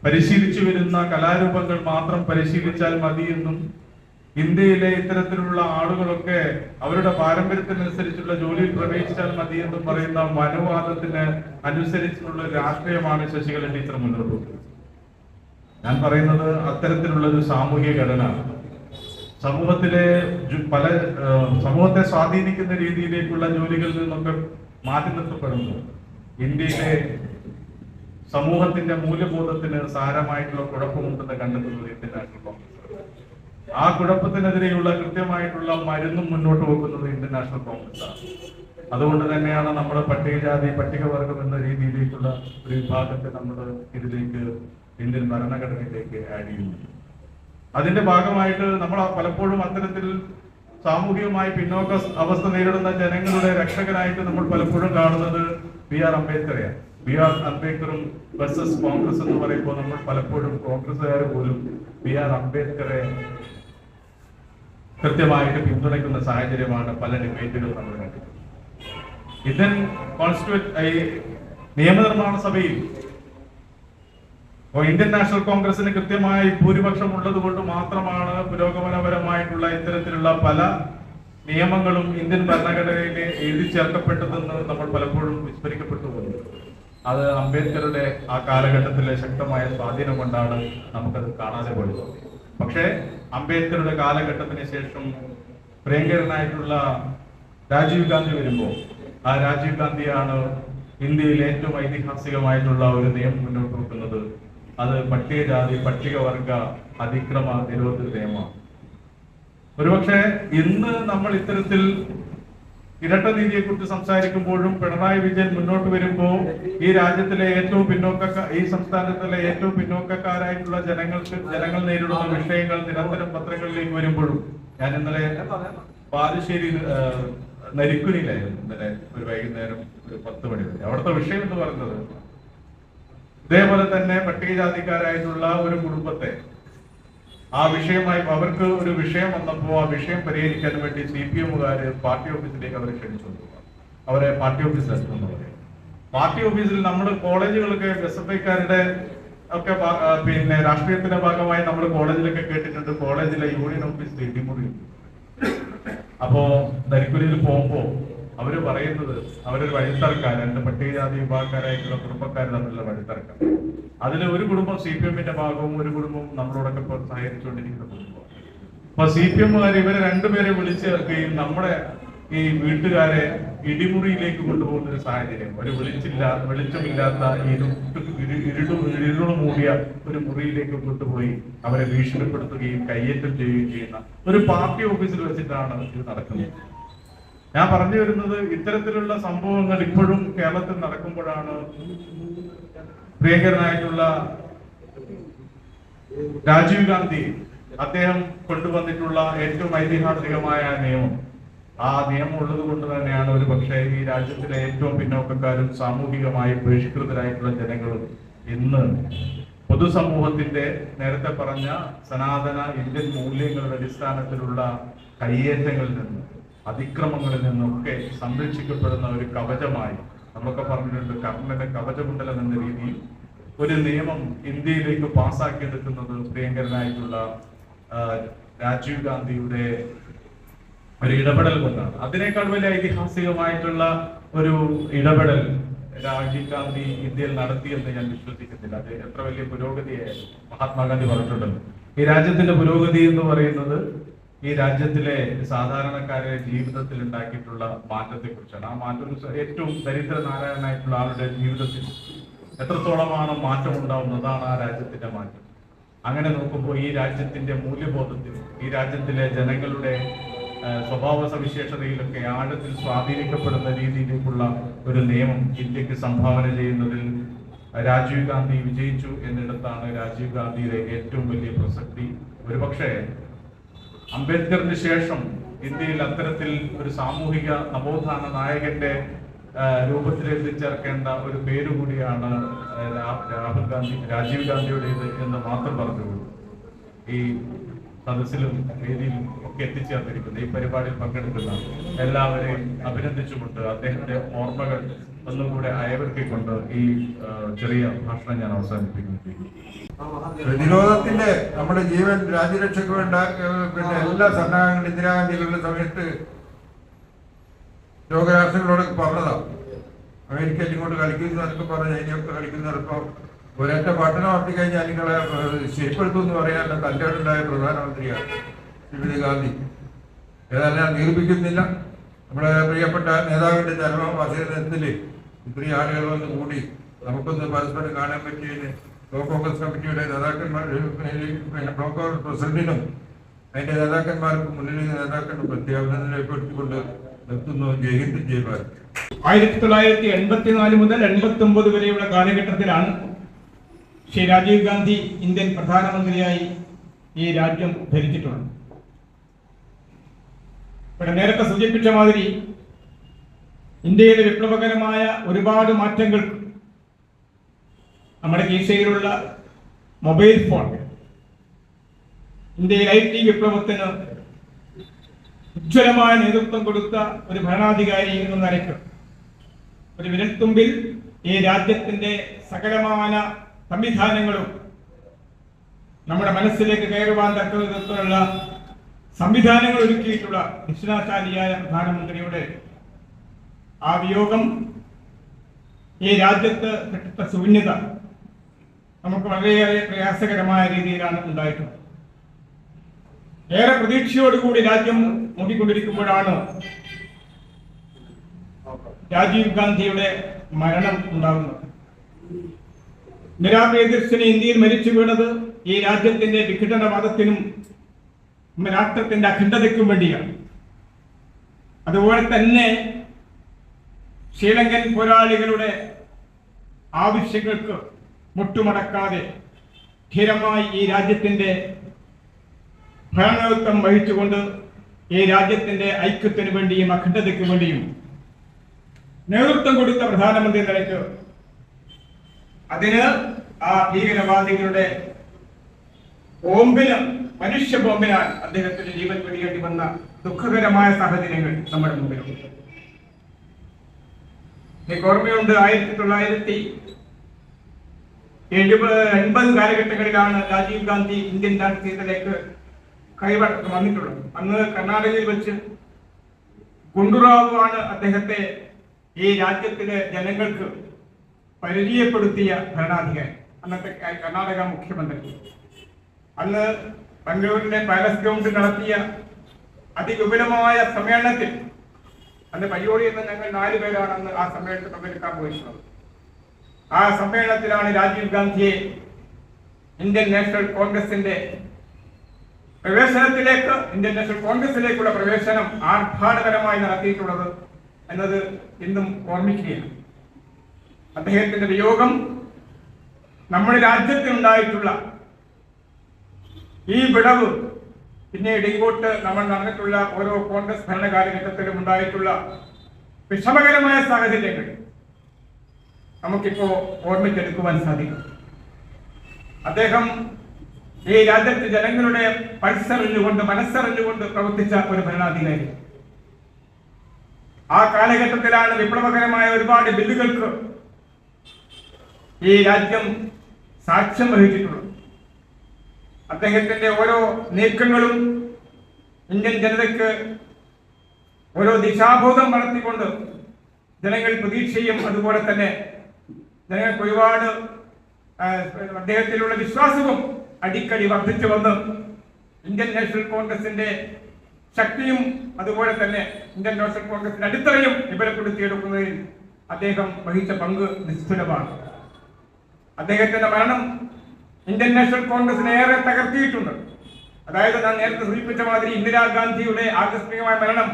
പരിശീലിച്ചു വരുന്ന കലാരൂപങ്ങൾ മാത്രം പരിശീലിച്ചാൽ മതിയെന്നും, ഇന്ത്യയിലെ ഇത്തരത്തിലുള്ള ആളുകളൊക്കെ അവരുടെ പാരമ്പര്യത്തിനനുസരിച്ചുള്ള ജോലിയിൽ പ്രവേശിച്ചാൽ മതിയെന്നും പറയുന്ന മനോവാദത്തിന് അനുസരിച്ചുള്ള രാഷ്ട്രീയമാണ് ശശികല ടീച്ചർ മുന്നോട്ട് വെക്കുന്നത്. ഞാൻ പറയുന്നത് അത്തരത്തിലുള്ള ഒരു സാമൂഹിക ഘടന സമൂഹത്തെ സ്വാധീനിക്കുന്ന രീതിയിലേക്കുള്ള ജോലികളിൽ നിന്നൊക്കെ മാറ്റി നിർത്തപ്പെടുന്നു. ഇന്ത്യയിലെ സമൂഹത്തിന്റെ മൂല്യബോധത്തിന് സാരമായിട്ടുള്ള കുഴപ്പമുണ്ടെന്ന് കണ്ടെത്തുന്നത് ഇന്ത്യൻ നാഷണൽ കോൺഗ്രസ്. ആ കുഴപ്പത്തിനെതിരെയുള്ള കൃത്യമായിട്ടുള്ള മരുന്നും മുന്നോട്ട് വെക്കുന്നത് ഇന്ത്യൻ നാഷണൽ കോൺഗ്രസ് ആണ്. അതുകൊണ്ട് തന്നെയാണ് നമ്മുടെ പട്ടികവർഗം എന്ന രീതിയിലേക്കുള്ള ഒരു വിഭാഗത്തെ നമ്മൾ ഇതിലേക്ക് ഇന്ത്യൻ ഭരണഘടനയിലേക്ക് ആഡ് ചെയ്യുന്നു. അതിന്റെ ഭാഗമായിട്ട് നമ്മൾ പലപ്പോഴും അത്തരത്തിൽ സാമൂഹികമായി പിന്നോക്ക അവസ്ഥ നേരിടുന്ന ജനങ്ങളുടെ രക്ഷകനായിട്ട് നമ്മൾ പലപ്പോഴും കാണുന്നത് BR അംബേദ്കറെയാണ്. BR അംബേദ്കറും വേഴ്സസ് കോൺഗ്രസ് എന്ന് പറയുമ്പോൾ നമ്മൾ പലപ്പോഴും കോൺഗ്രസ്സുകാർ പോലും BR അംബേദ്കറെ കൃത്യമായിട്ട് പിന്തുണയ്ക്കുന്ന സാഹചര്യമാണ് പല ഡിബേറ്റുകളും നമ്മൾ കണ്ടത്. ഇന്ത്യൻ നിയമനിർമ്മാണ സഭയിൽ ഇന്ത്യൻ നാഷണൽ കോൺഗ്രസിന് കൃത്യമായി ഭൂരിപക്ഷം ഉള്ളത് കൊണ്ട് മാത്രമാണ് പുരോഗമനപരമായിട്ടുള്ള ഇത്തരത്തിലുള്ള പല നിയമങ്ങളും ഇന്ത്യൻ ഭരണഘടനയിൽ എഴുതി ചേർക്കപ്പെട്ടതെന്ന് നമ്മൾ പലപ്പോഴും വിസ്മരിക്കപ്പെട്ടു പോകുന്നത്. അത് അംബേദ്കറുടെ ആ കാലഘട്ടത്തിലെ ശക്തമായ സ്വാധീനം കൊണ്ടാണ് നമുക്കത് കാണാതെ പോയത്. പക്ഷേ അംബേദ്കറുടെ കാലഘട്ടത്തിന് ശേഷം പ്രിയങ്കരനായിട്ടുള്ള രാജീവ് ഗാന്ധി വരുമ്പോൾ ആ രാജീവ് ഗാന്ധിയാണ് ഇന്ത്യയിൽ ഏറ്റവും ഐതിഹാസികമായിട്ടുള്ള ഒരു നിയമം മുന്നോട്ട് വെക്കുന്നത്. അത് പട്ടികജാതി പട്ടികവർഗ അതിക്രമ നിരോധന നിയമമാണ്. ഒരുപക്ഷെ ഇന്ന് നമ്മൾ ഇത്തരത്തിൽ ഇരട്ട നീതിയെ കുറിച്ച് സംസാരിക്കുമ്പോഴും പിണറായി വിജയൻ മുന്നോട്ട് വരുമ്പോൾ ഈ രാജ്യത്തിലെ ഏറ്റവും ഈ സംസ്ഥാനത്തിലെ ഏറ്റവും പിന്നോക്കക്കാരായിട്ടുള്ള ജനങ്ങൾ നേരിടുന്ന വിഷയങ്ങൾ നിരന്തരം പത്രങ്ങളിലേക്ക് വരുമ്പോഴും, ഞാൻ ഇന്നലെ ബാലുശ്ശേരി നരിക്കുനിയിലായിരുന്നു ഇന്നലെ ഒരു വൈകുന്നേരം ഒരു 10 മണി വരെ. അവിടുത്തെ വിഷയം എന്ന് പറയുന്നത് ഇതേപോലെ തന്നെ പട്ടികജാതിക്കാരായിട്ടുള്ള ഒരു കുടുംബത്തെ ആ വിഷയമായി അവർക്ക് ഒരു വിഷയം വന്നപ്പോൾ ആ വിഷയം പരിഹരിക്കാൻ വേണ്ടി CPM-കാര് പാർട്ടി ഓഫീസിലേക്ക് അവരെ ക്ഷണിച്ചു. അവരെ പാർട്ടി ഓഫീസിലെത്തുന്നു പറയും. പാർട്ടി ഓഫീസിൽ നമ്മുടെ കോളേജുകളൊക്കെ SFI-ക്കാരുടെ ഒക്കെ രാഷ്ട്രീയത്തിന്റെ ഭാഗമായി നമ്മൾ കോളേജിലൊക്കെ കേട്ടിട്ടുണ്ട്. കോളേജിലെ യൂണിയൻ ഓഫീസിൽ ഇടിമുറി. അപ്പോ നരിക്കുനിയിൽ പോകുമ്പോ അവര് പറയുന്നത് അവരൊരു വഴിത്തർക്കം, 2 പട്ടികജാതി വിഭാഗക്കാരായിട്ടുള്ള കുടുംബക്കാർ തമ്മിലുള്ള വഴിത്തർക്കം. അതിൽ ഒരു കുടുംബം CPM-ന്റെ ഭാഗവും ഒരു കുടുംബം നമ്മളോടൊക്കെ സഹകരിച്ചുകൊണ്ടിരിക്കുന്ന കുടുംബം. അപ്പൊ CPM-കാർ ഇവരെ 2 പേരെ വിളിച്ചു ചേർക്കുകയും നമ്മുടെ ഈ വീട്ടുകാരെ ഇടിമുറിയിലേക്ക് കൊണ്ടുപോകുന്ന ഒരു സാഹചര്യം, ഒരു വെളിച്ചമില്ലാത്ത ഇരുളു മൂടിയ ഒരു മുറിയിലേക്ക് കൊണ്ടുപോയി അവരെ ഭീഷണിപ്പെടുത്തുകയും കയ്യേറ്റം ചെയ്യുകയും ചെയ്യുന്ന ഒരു പാർട്ടി ഓഫീസിൽ വെച്ചിട്ടാണ് ഇത് നടക്കുന്നത്. ഞാൻ പറഞ്ഞു വരുന്നത് ഇത്തരത്തിലുള്ള സംഭവങ്ങൾ ഇപ്പോഴും കേരളത്തിൽ നടക്കുമ്പോഴാണ് പ്രിയങ്കരനായിട്ടുള്ള രാജീവ് ഗാന്ധി അദ്ദേഹം കൊണ്ടുവന്നിട്ടുള്ള ഏറ്റവും ഐതിഹാസികമായ നിയമം, ആ നിയമം ഉള്ളത് കൊണ്ട് തന്നെയാണ് ഒരു പക്ഷേ ഈ രാജ്യത്തിലെ ഏറ്റവും പിന്നോക്കക്കാരും സാമൂഹികമായി ബഹിഷ്കൃതരായിട്ടുള്ള ജനങ്ങളും ഇന്ന് പൊതുസമൂഹത്തിന്റെ നേരത്തെ പറഞ്ഞ സനാതന ഇന്ത്യൻ മൂല്യങ്ങളുടെ അടിസ്ഥാനത്തിലുള്ള കയ്യേറ്റങ്ങളിൽ നിന്ന് അതിക്രമങ്ങളിൽ നിന്നൊക്കെ സംരക്ഷിക്കപ്പെടുന്ന ഒരു കവചമായി നമ്മളൊക്കെ പറഞ്ഞിട്ടുണ്ട്. കർണന്റെ കവചകുണ്ടലം എന്ന രീതിയിൽ ഒരു നിയമം ഇന്ത്യയിലേക്ക് പാസ്സാക്കിയെടുക്കുന്നത് പ്രിയങ്കരനായിട്ടുള്ള രാജീവ് ഗാന്ധിയുടെ ഒരു ഇടപെടൽ കൊണ്ടാണ്. അതിനേക്കാൾ വലിയ ഐതിഹാസികമായിട്ടുള്ള ഒരു ഇടപെടൽ രാജീവ് ഗാന്ധി ഇന്ത്യയിൽ നടത്തിയെന്ന് ഞാൻ വിശ്വസിക്കുന്നില്ല. അത് എത്ര വലിയ പുരോഗതിയായിരുന്നു. മഹാത്മാഗാന്ധി പറഞ്ഞിട്ടുണ്ടല്ലോ, ഈ രാജ്യത്തിന്റെ പുരോഗതി എന്ന് പറയുന്നത് ഈ രാജ്യത്തിലെ സാധാരണക്കാരുടെ ജീവിതത്തിൽ ഉണ്ടാക്കിയിട്ടുള്ള മാറ്റത്തെ കുറിച്ചാണ്. ആ മാറ്റം ഏറ്റവും ദരിദ്രനാരായണനായിട്ടുള്ള ആളുടെ ജീവിതത്തിൽ എത്രത്തോളമാണ് മാറ്റം ഉണ്ടാവുന്നതാണ് ആ രാജ്യത്തിന്റെ മാറ്റം. അങ്ങനെ നോക്കുമ്പോൾ ഈ രാജ്യത്തിന്റെ മൂല്യബോധത്തിൽ, ഈ രാജ്യത്തിലെ ജനങ്ങളുടെ സ്വഭാവ സവിശേഷതയിലൊക്കെ ആഴത്തിൽ സ്വാധീനിക്കപ്പെടുന്ന രീതിയിലേക്കുള്ള ഒരു നിയമം ഇന്ത്യക്ക് സംഭാവന ചെയ്യുന്നതിൽ രാജീവ് ഗാന്ധി വിജയിച്ചു എന്നിടത്താണ് രാജീവ് ഗാന്ധിയുടെ ഏറ്റവും വലിയ പ്രസക്തി. ഒരുപക്ഷെ അംബേദ്കറിന് ശേഷം ഇന്ത്യയിൽ അത്തരത്തിൽ ഒരു സാമൂഹിക നവോത്ഥാന നായകന്റെ രൂപത്തിൽ എത്തിച്ചേർക്കേണ്ട ഒരു പേരുകൂടിയാണ് രാജീവ് ഗാന്ധിയുടേത് എന്ന് മാത്രം പറഞ്ഞുകൊള്ളു. ഈ സദസ്സിലും വേദിയിലും ഒക്കെ എത്തിച്ചേർന്നിരിക്കുന്ന ഈ പരിപാടിയിൽ പങ്കെടുക്കുന്ന എല്ലാവരെയും അഭിനന്ദിച്ചുകൊണ്ട് അദ്ദേഹത്തിന്റെ ഓർമ്മകൾ ഒന്നുകൂടെ അയവിറക്കിക്കൊണ്ട് ഈ ചെറിയ ഭാഷണം ഞാൻ അവസാനിപ്പിക്കുന്നു. പ്രതിരോധത്തിന്റെ നമ്മുടെ ജീവൻ രാജ്യരക്ഷയ്ക്ക് വേണ്ട പിന്നെ എല്ലാ സന്നാഹങ്ങളും ഇന്ദിരാഗാന്ധികളുടെ സമയത്ത് ലോകരാഷ്ട്രങ്ങളോട് പറഞ്ഞതാണ്. അമേരിക്ക ഇങ്ങോട്ട് കളിക്കുന്നതൊക്കെ പറഞ്ഞ് അതിനെയൊക്കെ കളിക്കുന്നവരിപ്പോൾ ഒരൊറ്റ പട്ടണം നടത്തി കഴിഞ്ഞാൽ നിങ്ങളെ ശരിപ്പെടുത്തും എന്ന് പറയാൻ തല്ലേടുണ്ടായ പ്രധാനമന്ത്രിയാണ് ശ്രീമതി ഗാന്ധി. ഏതായാലും ഞാൻ ദീർഘിക്കുന്നില്ല. നമ്മുടെ പ്രിയപ്പെട്ട നേതാവിന്റെ ജന്മവാസത്തിൽ ഇത്രയും ആളുകൾ വന്ന് കൂടി നമുക്കൊന്ന് പരസ്പരം കാണാൻ പറ്റിയതിന് ബ്ലോക്ക് കോൺഗ്രസ് കമ്മിറ്റിയുടെ നേതാക്കന്മാർ, പിന്നെ ബ്ലോക്ക് പ്രസിഡന്റിനും അതിന്റെ നേതാക്കന്മാർക്കും മുന്നിലെ നേതാക്കളും പ്രത്യേകാഭിനന്ദനം രേഖപ്പെടുത്തിക്കൊണ്ട് നിർത്തുന്നു. ജയ് ഹിന്ദ്, ജയ് ഭാരത്. 1984 മുതൽ 89 വരെയുള്ള കാലഘട്ടത്തിലാണ് ശ്രീ രാജീവ് ഗാന്ധി ഇന്ത്യൻ പ്രധാനമന്ത്രിയായി ഈ രാജ്യം ഭരിച്ചിട്ടുള്ളത്. ഇവിടെ നേരത്തെ സൂചിപ്പിച്ച മാതിരി ഇന്ത്യയിലെ വിപ്ലവകരമായ ഒരുപാട് മാറ്റങ്ങൾ നമ്മുടെ കീശയിലുള്ള മൊബൈൽ ഫോൺ ഇന്ത്യയിൽ IT വിപ്ലവത്തിന് ഉജ്ജ്വലമായ നേതൃത്വം കൊടുത്ത ഒരു ഭരണാധികാരി എന്ന നിലയ്ക്ക് ഒരു വിരൽത്തുമ്പിൽ ഈ രാജ്യത്തിന്റെ സകലമാന സംവിധാനങ്ങളും നമ്മുടെ മനസ്സിലേക്ക് കയറുവാൻ തക്ക വിധത്തിലുള്ള സംവിധാനങ്ങൾ ഒരുക്കിയിട്ടുള്ള ദക്ഷിണാശാലിയായ പ്രധാനമന്ത്രിയുടെ ആ വിയോഗം ഈ രാജ്യത്ത് കിട്ടുന്ന ശൂന്യത നമുക്ക് വളരെയേറെ പ്രയാസകരമായ രീതിയിലാണ് ഉണ്ടായിട്ടുള്ളത്. ഏറെ പ്രതീക്ഷയോടുകൂടി രാജ്യം നോക്കിക്കൊണ്ടിരിക്കുമ്പോഴാണ് രാജീവ് ഗാന്ധിയുടെ മരണം ഉണ്ടാകുന്നത്. ഇന്ദിരാ പ്രിയദർശിനി ഇന്ത്യയിൽ മരിച്ചു വീണത് ഈ രാജ്യത്തിന്റെ വിഘടനവാദത്തിനും രാഷ്ട്രത്തിന്റെ അഖണ്ഡതയ്ക്കും വേണ്ടിയാണ്. അതുപോലെ തന്നെ ശ്രീലങ്കൻ പോരാളികളുടെ ആവശ്യങ്ങൾക്ക് മുട്ടുമടക്കാതെ ധീരമായി ഈ രാജ്യത്തിന്റെ ഭരണനേതൃത്വം വഹിച്ചുകൊണ്ട് ഈ രാജ്യത്തിന്റെ ഐക്യത്തിന് വേണ്ടിയും അഖണ്ഡതയ്ക്ക് വേണ്ടിയും നേതൃത്വം കൊടുത്ത പ്രധാനമന്ത്രി നിലയ്ക്ക് അതിന് ആ ഭീകരവാദികളുടെ ബോംബിന്, മനുഷ്യ ബോംബിനാൽ അദ്ദേഹത്തിന്റെ ജീവൻ വെടിയേണ്ടി വന്ന ദുഃഖകരമായ സാഹചര്യങ്ങൾ നമ്മുടെ മുമ്പിലുണ്ട്. എനിക്ക് ഓർമ്മയുണ്ട് 1980 കാലഘട്ടങ്ങളിലാണ് രാജീവ് ഗാന്ധി ഇന്ത്യൻ രാഷ്ട്രീയത്തിലേക്ക് വന്നിട്ടുള്ളത്. അന്ന് കർണാടകയിൽ വെച്ച് ഗുണ്ടുറാവുവാണ് അദ്ദേഹത്തെ ഈ രാജ്യത്തിലെ ജനങ്ങൾക്ക് പരിചയപ്പെടുത്തിയ ഭരണാധികാരി, അന്നത്തെ കർണാടക മുഖ്യമന്ത്രി. അന്ന് ബംഗളൂരിലെ പാലസ് ഗ്രൗണ്ടിൽ നടത്തിയ അതിവിപുലമായ സമ്മേളനത്തിൽ, അന്ന് പരിയോടിയിൽ നിന്ന് ഞങ്ങൾ 4 പേരാണ് അന്ന് ആ സമ്മേളനത്തിൽ പങ്കെടുക്കാൻ പോയിട്ടുള്ളത്. ആ സമ്മേളനത്തിലാണ് രാജീവ് ഗാന്ധിയെ ഇന്ത്യൻ നാഷണൽ കോൺഗ്രസിന്റെ പ്രവേശനത്തിലേക്ക്, ഇന്ത്യൻ നാഷണൽ കോൺഗ്രസിലേക്കുള്ള പ്രവേശനം ആർഭാടകരമായി നടത്തിയിട്ടുള്ളത് എന്നത് ഇന്നും ഓർമ്മിക്കുകയാണ്. അദ്ദേഹത്തിന്റെ വിയോഗം നമ്മുടെ രാജ്യത്തിനുണ്ടായിട്ടുള്ള ഈ വിടവ്, പിന്നീട് ഇങ്ങോട്ട് നമ്മൾ നടന്നിട്ടുള്ള ഓരോ കോൺഗ്രസ് ഭരണകാലഘട്ടത്തിലും ഉണ്ടായിട്ടുള്ള വിഷമകരമായ സാഹചര്യങ്ങൾ നമുക്കിപ്പോ ഓർമ്മിച്ചെടുക്കുവാൻ സാധിക്കും. അദ്ദേഹം ഈ രാജ്യത്തെ ജനങ്ങളുടെ പൾസറിഞ്ഞുകൊണ്ട്, മനസ്സറിഞ്ഞുകൊണ്ട് പ്രവർത്തിച്ച ഒരു ഭരണാധികാരി. ആ കാലഘട്ടത്തിലാണ് വിപ്ലവകരമായ ഒരുപാട് ബില്ലുകൾക്ക് ഈ രാജ്യം സാക്ഷ്യം വഹിച്ചിട്ടുള്ളത്. അദ്ദേഹത്തിന്റെ ഓരോ നീക്കങ്ങളും ഇന്ത്യൻ ജനതയ്ക്ക് ഓരോ ദിശാബോധം വളർത്തിക്കൊണ്ട് ജനങ്ങൾ പ്രതീക്ഷയും അതുപോലെ തന്നെ ജനങ്ങൾക്ക് ഒരുപാട് അദ്ദേഹത്തിലുള്ള വിശ്വാസവും അടിക്കടി വർദ്ധിച്ചു വന്ന് ഇന്ത്യൻ നാഷണൽ കോൺഗ്രസിന്റെ ശക്തിയും അതുപോലെ തന്നെ ഇന്ത്യൻ നാഷണൽ കോൺഗ്രസിന്റെ അടിത്തറയും വിപുലപ്പെടുത്തിയെടുക്കുന്നതിൽ അദ്ദേഹം വഹിച്ച പങ്ക് നിസ്തുലമാണ്. അദ്ദേഹത്തിന്റെ മരണം ഇന്ത്യൻ നാഷണൽ കോൺഗ്രസിനെ ഏറെ തകർത്തിയിട്ടുണ്ട്. അതായത് ഞാൻ നേരത്തെ സൂചിപ്പിച്ച മാതിരി ഇന്ദിരാഗാന്ധിയുടെ ആകസ്മികമായ മരണം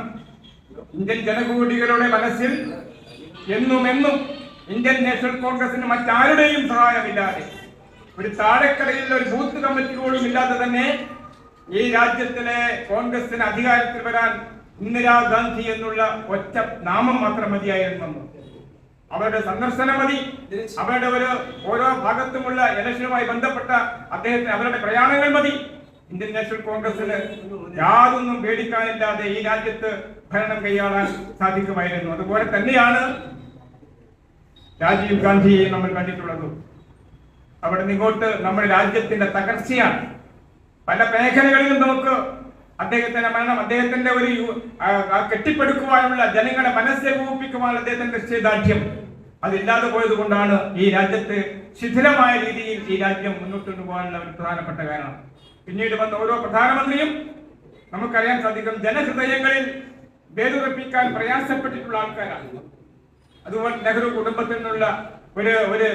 ഇന്ത്യൻ ജനകോടികളുടെ മനസ്സിൽ എന്നും ഇന്ത്യൻ നാഷണൽ കോൺഗ്രസിന് മറ്റാരുടെയും സഹായമില്ലാതെ, ഒരു താഴെക്കടയിൽ ഒരു ബൂത്ത് കമ്മിറ്റി പോലും ഇല്ലാതെ തന്നെ ഈ രാജ്യത്തിലെ കോൺഗ്രസിന് അധികാരത്തിൽ വരാൻ ഇന്ദിരാഗാന്ധി എന്നുള്ള ഒറ്റ നാമം മാത്രം മതിയായിരുന്നു. അവരുടെ സന്ദർശനം മതി, അവരുടെ ഓരോ ഭാഗത്തുമുള്ള ഇലക്ഷനുമായി ബന്ധപ്പെട്ട അവരുടെ പ്രയാണങ്ങൾ മതി. ഇന്ത്യൻ നാഷണൽ കോൺഗ്രസിന് യാതൊന്നും പേടിക്കാനില്ലാതെ ഈ രാജ്യത്ത് ഭരണം കൈയാളാൻ സാധിക്കുമായിരുന്നു. അതുപോലെ തന്നെയാണ് രാജീവ് ഗാന്ധിയെ നമ്മൾ കണ്ടിട്ടുള്ളത്. അവിടെ നിങ്ങോട്ട് നമ്മുടെ രാജ്യത്തിന്റെ തകർച്ചയാണ്. പല മേഖലകളിലും നമുക്ക് അദ്ദേഹത്തിന്റെ മരണം, അദ്ദേഹത്തിന്റെ ഒരു കെട്ടിപ്പടുക്കുവാനുള്ള, ജനങ്ങളെ മനസ്സെ ഊപ്പിക്കുവാനുള്ള അദ്ദേഹത്തിന്റെ നിശ്ചയദാർഢ്യം അതില്ലാതെ പോയത് കൊണ്ടാണ് ഈ രാജ്യത്ത് ശിഥിലമായ രീതിയിൽ ഈ രാജ്യം മുന്നോട്ട് കൊണ്ടുപോകാനുള്ള ഒരു പ്രധാനപ്പെട്ട കാരണം. പിന്നീട് വന്ന ഓരോ പ്രധാനമന്ത്രിയും നമുക്കറിയാൻ സാധിക്കും ജനഹൃദയങ്ങളിൽ വേരുറപ്പിക്കാൻ പ്രയാസപ്പെട്ടിട്ടുള്ള ആൾക്കാരാണ്. അതുപോലെ നെഹ്റു കുടുംബത്തിൽ നിന്നുള്ള ഒരു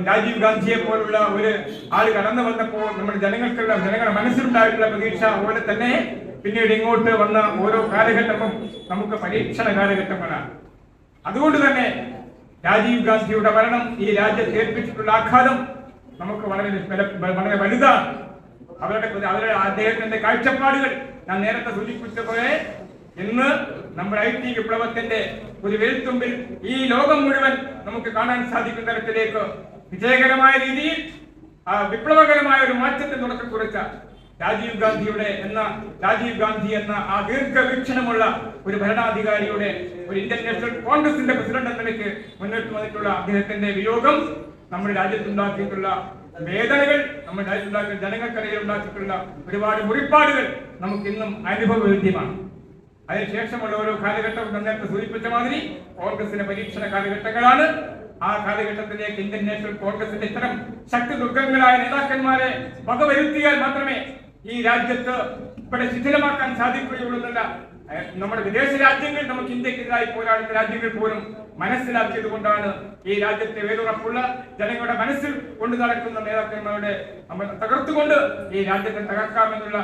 രാജീവ് ഗാന്ധിയെ പോലുള്ള ഒരു ആള് കടന്നു വന്നപ്പോൾ നമ്മുടെ ജനങ്ങളുടെ മനസ്സിലുണ്ടായിട്ടുള്ള പ്രതീക്ഷ പോലെ തന്നെ പിന്നീട് ഇങ്ങോട്ട് വന്ന ഓരോ കാലഘട്ടവും നമുക്ക് പരീക്ഷണ കാലഘട്ടങ്ങളാണ്. അതുകൊണ്ട് തന്നെ രാജീവ് ഗാന്ധിയുടെ മരണം ഈ രാജ്യത്ത് ഏൽപ്പിച്ചിട്ടുള്ള ആഘാതം നമുക്ക് വളരെ വലുതാണ്. അവരുടെ അദ്ദേഹത്തിന്റെ കാഴ്ചപ്പാടുകൾ ഞാൻ നേരത്തെ സൂചിപ്പിച്ച പോലെ ഇന്ന് നമ്മുടെ IT വിപ്ലവത്തിന്റെ ഒരു വേൽത്തുമ്പിൽ ഈ ലോകം മുഴുവൻ നമുക്ക് കാണാൻ സാധിക്കുന്ന തരത്തിലേക്ക് വിജയകരമായ രീതിയിൽ വിപ്ലവകരമായ ഒരു മാറ്റത്തിന് തുടക്കം കുറിച്ച രാജീവ് ഗാന്ധി എന്ന ആ ദീർഘവീക്ഷണമുള്ള ഒരു ഭരണാധികാരിയുടെ, ഒരു ഇന്ത്യൻ നാഷണൽ കോൺഗ്രസിന്റെ പ്രസിഡന്റ് എന്ന നിലയ്ക്ക് മുന്നോട്ട് വന്നിട്ടുള്ള അദ്ദേഹത്തിന്റെ വിയോഗം നമ്മുടെ രാജ്യത്തുണ്ടാക്കിയിട്ടുള്ള വേദനകൾ, നമ്മുടെ രാജ്യത്തുണ്ടാക്കിയ ജനങ്ങൾക്കിടയിൽ ഉണ്ടാക്കിയിട്ടുള്ള ഒരുപാട് മുറിപ്പാടുകൾ നമുക്ക് ഇന്നും അനുഭവവേദ്യമാണ്. അതിനുശേഷമുള്ള ഓരോ കാലഘട്ടം നേരത്തെ സൂചിപ്പിച്ച മാതിരി കോൺഗ്രസിന്റെ പരീക്ഷണ കാലഘട്ടങ്ങളാണ്. ആ കാലഘട്ടത്തിലേക്ക് ഇന്ത്യൻ നാഷണൽ കോൺഗ്രസിന്റെ ഇത്തരം ശക്തി ദുർഗങ്ങളായ നേതാക്കന്മാരെ വകവരുത്തിയാൽ മാത്രമേ ഈ രാജ്യത്ത് ഇവിടെ ശിഥിലമാക്കാൻ സാധിക്കുകയുള്ളൂ എന്നല്ല നമ്മുടെ വിദേശ രാജ്യങ്ങൾ, നമുക്ക് ഇന്ത്യക്കെതിരായി പോരാടുന്ന രാജ്യങ്ങൾ പോലും മനസ്സിലാക്കിയത് കൊണ്ടാണ് ഈ രാജ്യത്തെ വേരുറപ്പുള്ള ജനങ്ങളുടെ മനസ്സിൽ കൊണ്ടു നടക്കുന്ന നേതാക്കന്മാരുടെ നമ്മൾ തകർത്തുകൊണ്ട് ഈ രാജ്യത്തെ തകർക്കാമെന്നുള്ള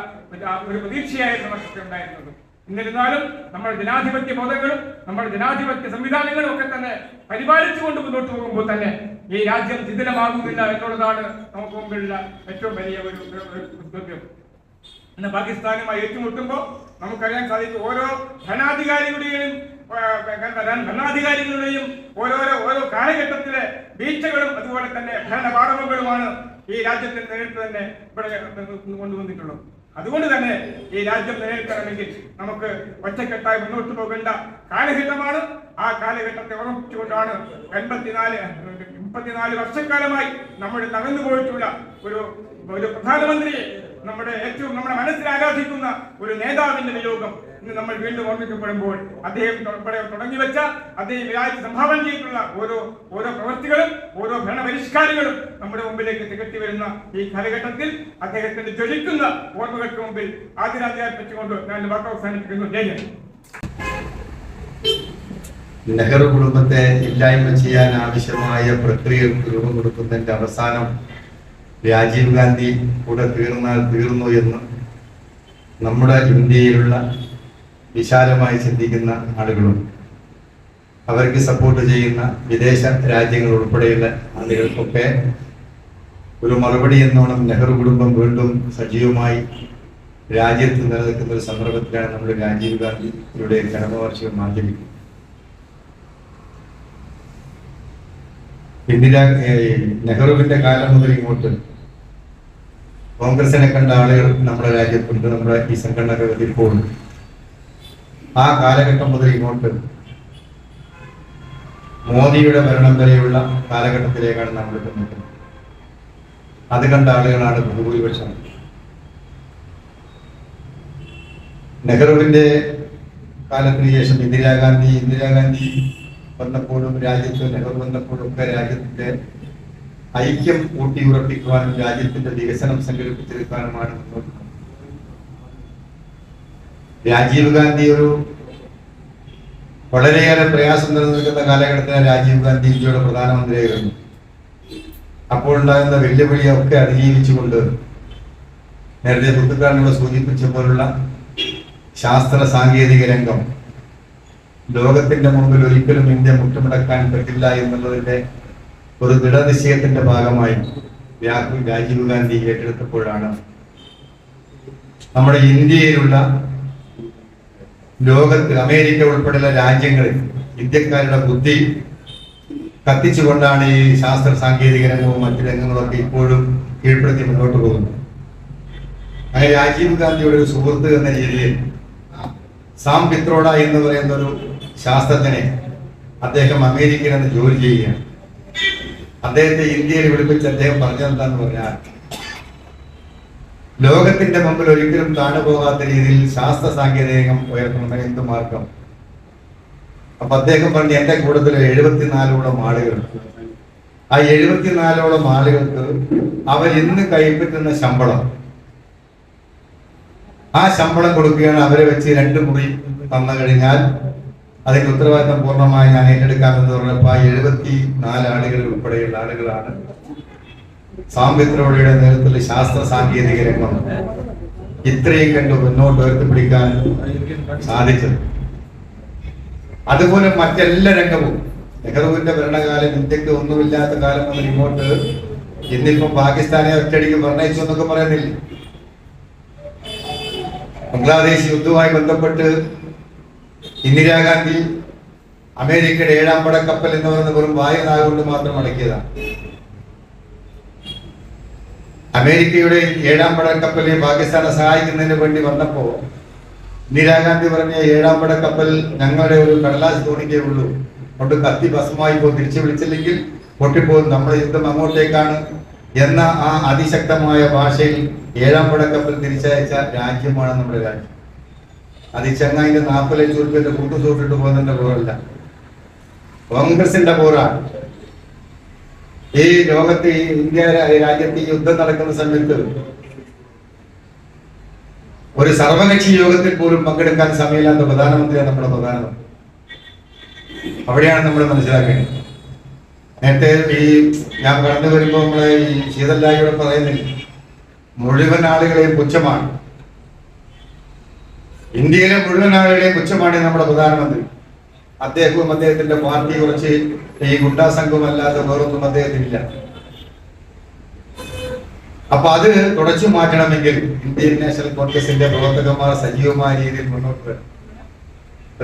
ഒരു പ്രതീക്ഷയായിരുന്നു നമുക്കൊക്കെ ഉണ്ടായിരുന്നത്. എന്നിരുന്നാലും നമ്മുടെ ജനാധിപത്യ ബോധങ്ങളും നമ്മുടെ ജനാധിപത്യ സംവിധാനങ്ങളും ഒക്കെ തന്നെ പരിപാലിച്ചുകൊണ്ട് മുന്നോട്ട് പോകുമ്പോൾ തന്നെ ഈ രാജ്യം ശിഥിലമാകുന്നില്ല എന്നുള്ളതാണ് നമുക്ക് മുമ്പിലുള്ള ഏറ്റവും വലിയ ഒരു കൃത്യം. ഇന്ന് പാകിസ്ഥാനുമായി ഏറ്റുമുട്ടുമ്പോൾ നമുക്കറിയാൻ സാധിക്കും ഓരോ ഭരണാധികാരികളുടെയും ഓരോ കാലഘട്ടത്തിലെ വീഴ്ചകളും അതുപോലെ തന്നെ ഭരണപാഠങ്ങളുമാണ് ഈ രാജ്യത്തിന് നേരിട്ട് തന്നെ ഇവിടെ കൊണ്ടുവന്നിട്ടുള്ളത്. അതുകൊണ്ട് തന്നെ ഈ രാജ്യം നിലനിൽക്കണമെങ്കിൽ നമുക്ക് ഒറ്റക്കെട്ടായി മുന്നോട്ട് പോകേണ്ട കാലഘട്ടമാണ്. ആ കാലഘട്ടത്തെ ഓർമ്മിച്ചുകൊണ്ടാണ് 34 വർഷക്കാലമായി നമ്മൾ നടന്നു പോയിട്ടുള്ള ഒരു പ്രധാനമന്ത്രിയെ, നമ്മുടെ മനസ്സിൽ ആരാധിക്കുന്ന ഒരു നേതാവിന്റെ വിയോഗം ഇന്ന് നമ്മൾ വീണ്ടും ഓർമ്മിക്കപ്പെടുമ്പോൾ അദ്ദേഹം തുടങ്ങി വെച്ച, അദ്ദേഹം രാജ്യത്ത് സംഭാവന ചെയ്തിട്ടുള്ള ഓരോ പ്രവൃത്തികളും ഓരോ ഭരണപരിഷ്കാരങ്ങളും നമ്മുടെ മുമ്പിലേക്ക് തികട്ടി വരുന്ന ഈ കാലഘട്ടത്തിൽ അദ്ദേഹത്തിന്റെ ജ്വലിക്കുന്ന ഓർമ്മകൾക്ക് മുമ്പിൽ ആദരാഞ്ജലി അർപ്പിച്ചുകൊണ്ട് ഞാൻ വാക്ക് അവസാനിപ്പിക്കുന്നു. ജയ്. നെഹ്റു കുടുംബത്തെ ഇല്ലായ്മ ചെയ്യാൻ ആവശ്യമായ പ്രക്രിയകൾക്ക് രൂപം കൊടുക്കുന്നതിന്റെ അവസാനം രാജീവ് ഗാന്ധി കൂടെ തീർന്നു എന്ന് നമ്മുടെ ഇന്ത്യയിലുള്ള വിശാലമായി ചിന്തിക്കുന്ന ആളുകളും അവർക്ക് സപ്പോർട്ട് ചെയ്യുന്ന വിദേശ രാജ്യങ്ങൾ ഉൾപ്പെടെയുള്ള ആളുകൾക്കൊക്കെ ഒരു മറുപടി എന്നോണം നെഹ്റു കുടുംബം വീണ്ടും സജീവമായി രാജ്യത്ത് നിലനിൽക്കുന്ന ഒരു സന്ദർഭത്തിലാണ് നമ്മൾ രാജീവ് ഗാന്ധിയുടെ ചരമവാർഷികം ആചരിക്കുന്നത്. നെഹ്റുവിന്റെ കാലം മുതൽ ഇങ്ങോട്ട് കോൺഗ്രസിനെ കണ്ട ആളുകൾ നമ്മുടെ രാജ്യത്തുണ്ട്, നമ്മുടെ ഈ സംഘടനകൾ ഇപ്പോഴും. ആ കാലഘട്ടം മുതൽ ഇങ്ങോട്ട് മോദിയുടെ ഭരണം വരെയുള്ള കാലഘട്ടത്തിലേക്കാണ് നമ്മൾ നിൽക്കുന്നത്. അത് കണ്ട ആളുകളാണ് ബഹുഭൂരിപക്ഷം. നെഹ്റുവിന്റെ കാലത്തിന് ശേഷം ഇന്ദിരാഗാന്ധി വന്നപ്പോഴും നെഹ്റു വന്നപ്പോഴും ഒക്കെ രാജ്യത്തിന്റെ ഐക്യം ഊട്ടിയുറപ്പിക്കുവാനും രാജ്യത്തിന്റെ വികസനം സംഘടിപ്പിച്ചെടുക്കാനുമാണ് മുന്നോട്ട്. രാജീവ് ഗാന്ധി വളരെയേറെ പ്രയാസം നിലനിൽക്കുന്ന കാലഘട്ടത്തിൽ രാജീവ് ഗാന്ധി ഇന്ത്യയുടെ പ്രധാനമന്ത്രിയായിരുന്നു. അപ്പോൾ ഉണ്ടാകുന്ന വെല്ലുവിളിയൊക്കെ അതിജീവിച്ചുകൊണ്ട് നേരത്തെ കുത്തുകാരനോട് സൂചിപ്പിച്ച പോലുള്ള ശാസ്ത്ര സാങ്കേതിക രംഗം ലോകത്തിന്റെ മുമ്പിൽ ഒരിക്കലും ഇന്ത്യ മുട്ടുമടക്കാൻ പറ്റില്ല എന്നുള്ളതിന്റെ ഒരു ദൃഢനിശ്ചയത്തിന്റെ ഭാഗമായി രാജീവ് ഗാന്ധി ഏറ്റെടുത്തപ്പോഴാണ് നമ്മുടെ ഇന്ത്യയിലുള്ള ലോകത്ത് അമേരിക്ക ഉൾപ്പെടെയുള്ള രാജ്യങ്ങളിൽ ഇന്ത്യക്കാരുടെ ബുദ്ധി കത്തിച്ചുകൊണ്ടാണ് ഈ ശാസ്ത്ര സാങ്കേതിക രംഗവും മറ്റു രംഗങ്ങളൊക്കെ ഇപ്പോഴും കീഴ്പ്പെടുത്തി മുന്നോട്ട് പോകുന്നത്. അങ്ങനെ രാജീവ് ഗാന്ധിയുടെ ഒരു സുഹൃത്ത് എന്ന രീതിയിൽ സാം പിത്രോഡ എന്ന് പറയുന്ന ഒരു ശാസ്ത്രജ്ഞനെ അദ്ദേഹം അമേരിക്കയിൽ നിന്ന് ജോലി ചെയ്യുകയാണ്. അദ്ദേഹത്തെ ഇന്ത്യയിൽ വിളിപ്പിച്ച് അദ്ദേഹം പറഞ്ഞതെന്താന്ന് പറഞ്ഞാൽ, ലോകത്തിന്റെ മുമ്പിൽ ഒരിക്കലും താണുപോകാത്ത രീതിയിൽ ശാസ്ത്ര സാങ്കേതിക രംഗം ഉയർത്തണമെന്ന് എന്ത് മാർഗം? അപ്പൊ അദ്ദേഹം പറഞ്ഞു, എന്റെ കൂട്ടത്തിൽ 74ഓളം ആളുകൾ, ആ 74ഓളം ആളുകൾക്ക് അവർ ഇന്ന് കൈപ്പറ്റുന്ന ശമ്പളം, ആ ശമ്പളം കൊടുക്കുകയാണ്. അവരെ വെച്ച് 2 മുറി തന്നു കഴിഞ്ഞാൽ അതിന്റെ ഉത്തരവാദിത്തം പൂർണ്ണമായി ഞാൻ ഏറ്റെടുക്കാമെന്ന് പറഞ്ഞപ്പോൾ ആ 74 ആളുകൾ ഉൾപ്പെടെയുള്ള ആളുകളാണ് സാം പിത്രോഡയുടെ നേതൃത്വത്തിൽ ശാസ്ത്ര സാങ്കേതിക രംഗം ഇത്രയും കണ്ട് മുന്നോട്ട് ഉയർത്തിപ്പിടിക്കാൻ സാധിച്ചത്. അതുപോലെ മറ്റെല്ലാ രംഗവും നെഹ്റുവിന്റെ ഭരണകാലം, ഇന്ത്യക്ക് ഒന്നുമില്ലാത്ത കാലം മുതൽ ഇങ്ങോട്ട് ഇന്നിപ്പം പാകിസ്ഥാനെ ഒറ്റയടിക്ക് ഭരണയിച്ചു എന്നൊക്കെ പറയുന്നില്ല. ബംഗ്ലാദേശ് യുദ്ധവുമായി ബന്ധപ്പെട്ട് ഇന്ദിരാഗാന്ധി അമേരിക്കയുടെ 7ാം പടക്കപ്പൽ എന്ന് പറയുന്ന വെറും വായുനാ കൊണ്ട് മാത്രം അടക്കിയതാണ്. അമേരിക്കയുടെ 7ാം പടക്കപ്പലിനെ പാകിസ്ഥാനെ സഹായിക്കുന്നതിന് വേണ്ടി വന്നപ്പോ ഇന്ദിരാഗാന്ധി പറഞ്ഞ 7ാം പടക്കപ്പൽ ഞങ്ങളുടെ ഒരു കടലാസ് തോണിക്കേ ഉള്ളൂ, കൊണ്ട് കത്തി ഭസ്മമായി പോ, തിരിച്ചു വിളിച്ചില്ലെങ്കിൽ പൊട്ടിപ്പോകും, നമ്മുടെ യുദ്ധം അങ്ങോട്ടേക്കാണ് എന്ന ആ അതിശക്തമായ ഭാഷയിൽ 7ാം പടക്കപ്പൽ തിരിച്ചയച്ച രാജ്യമാണ് നമ്മുടെ രാജ്യം. അത് ചെങ്ങായിന്റെ 40 ലക്ഷം രൂപയുടെ കൂട്ടുസൂട്ടിട്ട് പോകുന്നതിന്റെ പോരല്ല, കോൺഗ്രസിന്റെ പോരാണ്. ഈ ലോകത്ത് ഈ ഇന്ത്യ രാജ്യത്ത് ഈ യുദ്ധം നടക്കുന്ന സമയത്ത് ഒരു സർവകക്ഷി യോഗത്തിൽ പോലും പങ്കെടുക്കാൻ സമയമില്ലാത്ത പ്രധാനമന്ത്രിയാണ് നമ്മുടെ പ്രധാനമന്ത്രി. അവിടെയാണ് നമ്മൾ മനസ്സിലാക്കേണ്ടത്. നേരത്തെ ഈ ഞാൻ കടന്നു വരുമ്പോൾ നമ്മളെ ഈ ശീതല്ലായിയുടെ പറയുന്നില്ല, മുഴുവൻ ആളുകളെയും പുച്ഛമാണ്, ഇന്ത്യയിലെ മുഴുവൻ ആളുകളെയും പുച്ഛമാണ് നമ്മുടെ പ്രധാനമന്ത്രി. അദ്ദേഹവും അദ്ദേഹത്തിന്റെ പാർട്ടി കുറച്ച് ഈ ഗുണ്ടാ സംഘമല്ലാതെ വേറൊന്നും അദ്ദേഹത്തിനില്ല. അപ്പൊ അത് തുടച്ചു മാറ്റണമെങ്കിൽ ഇന്ത്യൻ നാഷണൽ കോൺഗ്രസിന്റെ പ്രവർത്തകന്മാർ സജീവമായ രീതിയിൽ മുന്നോട്ട് വരും.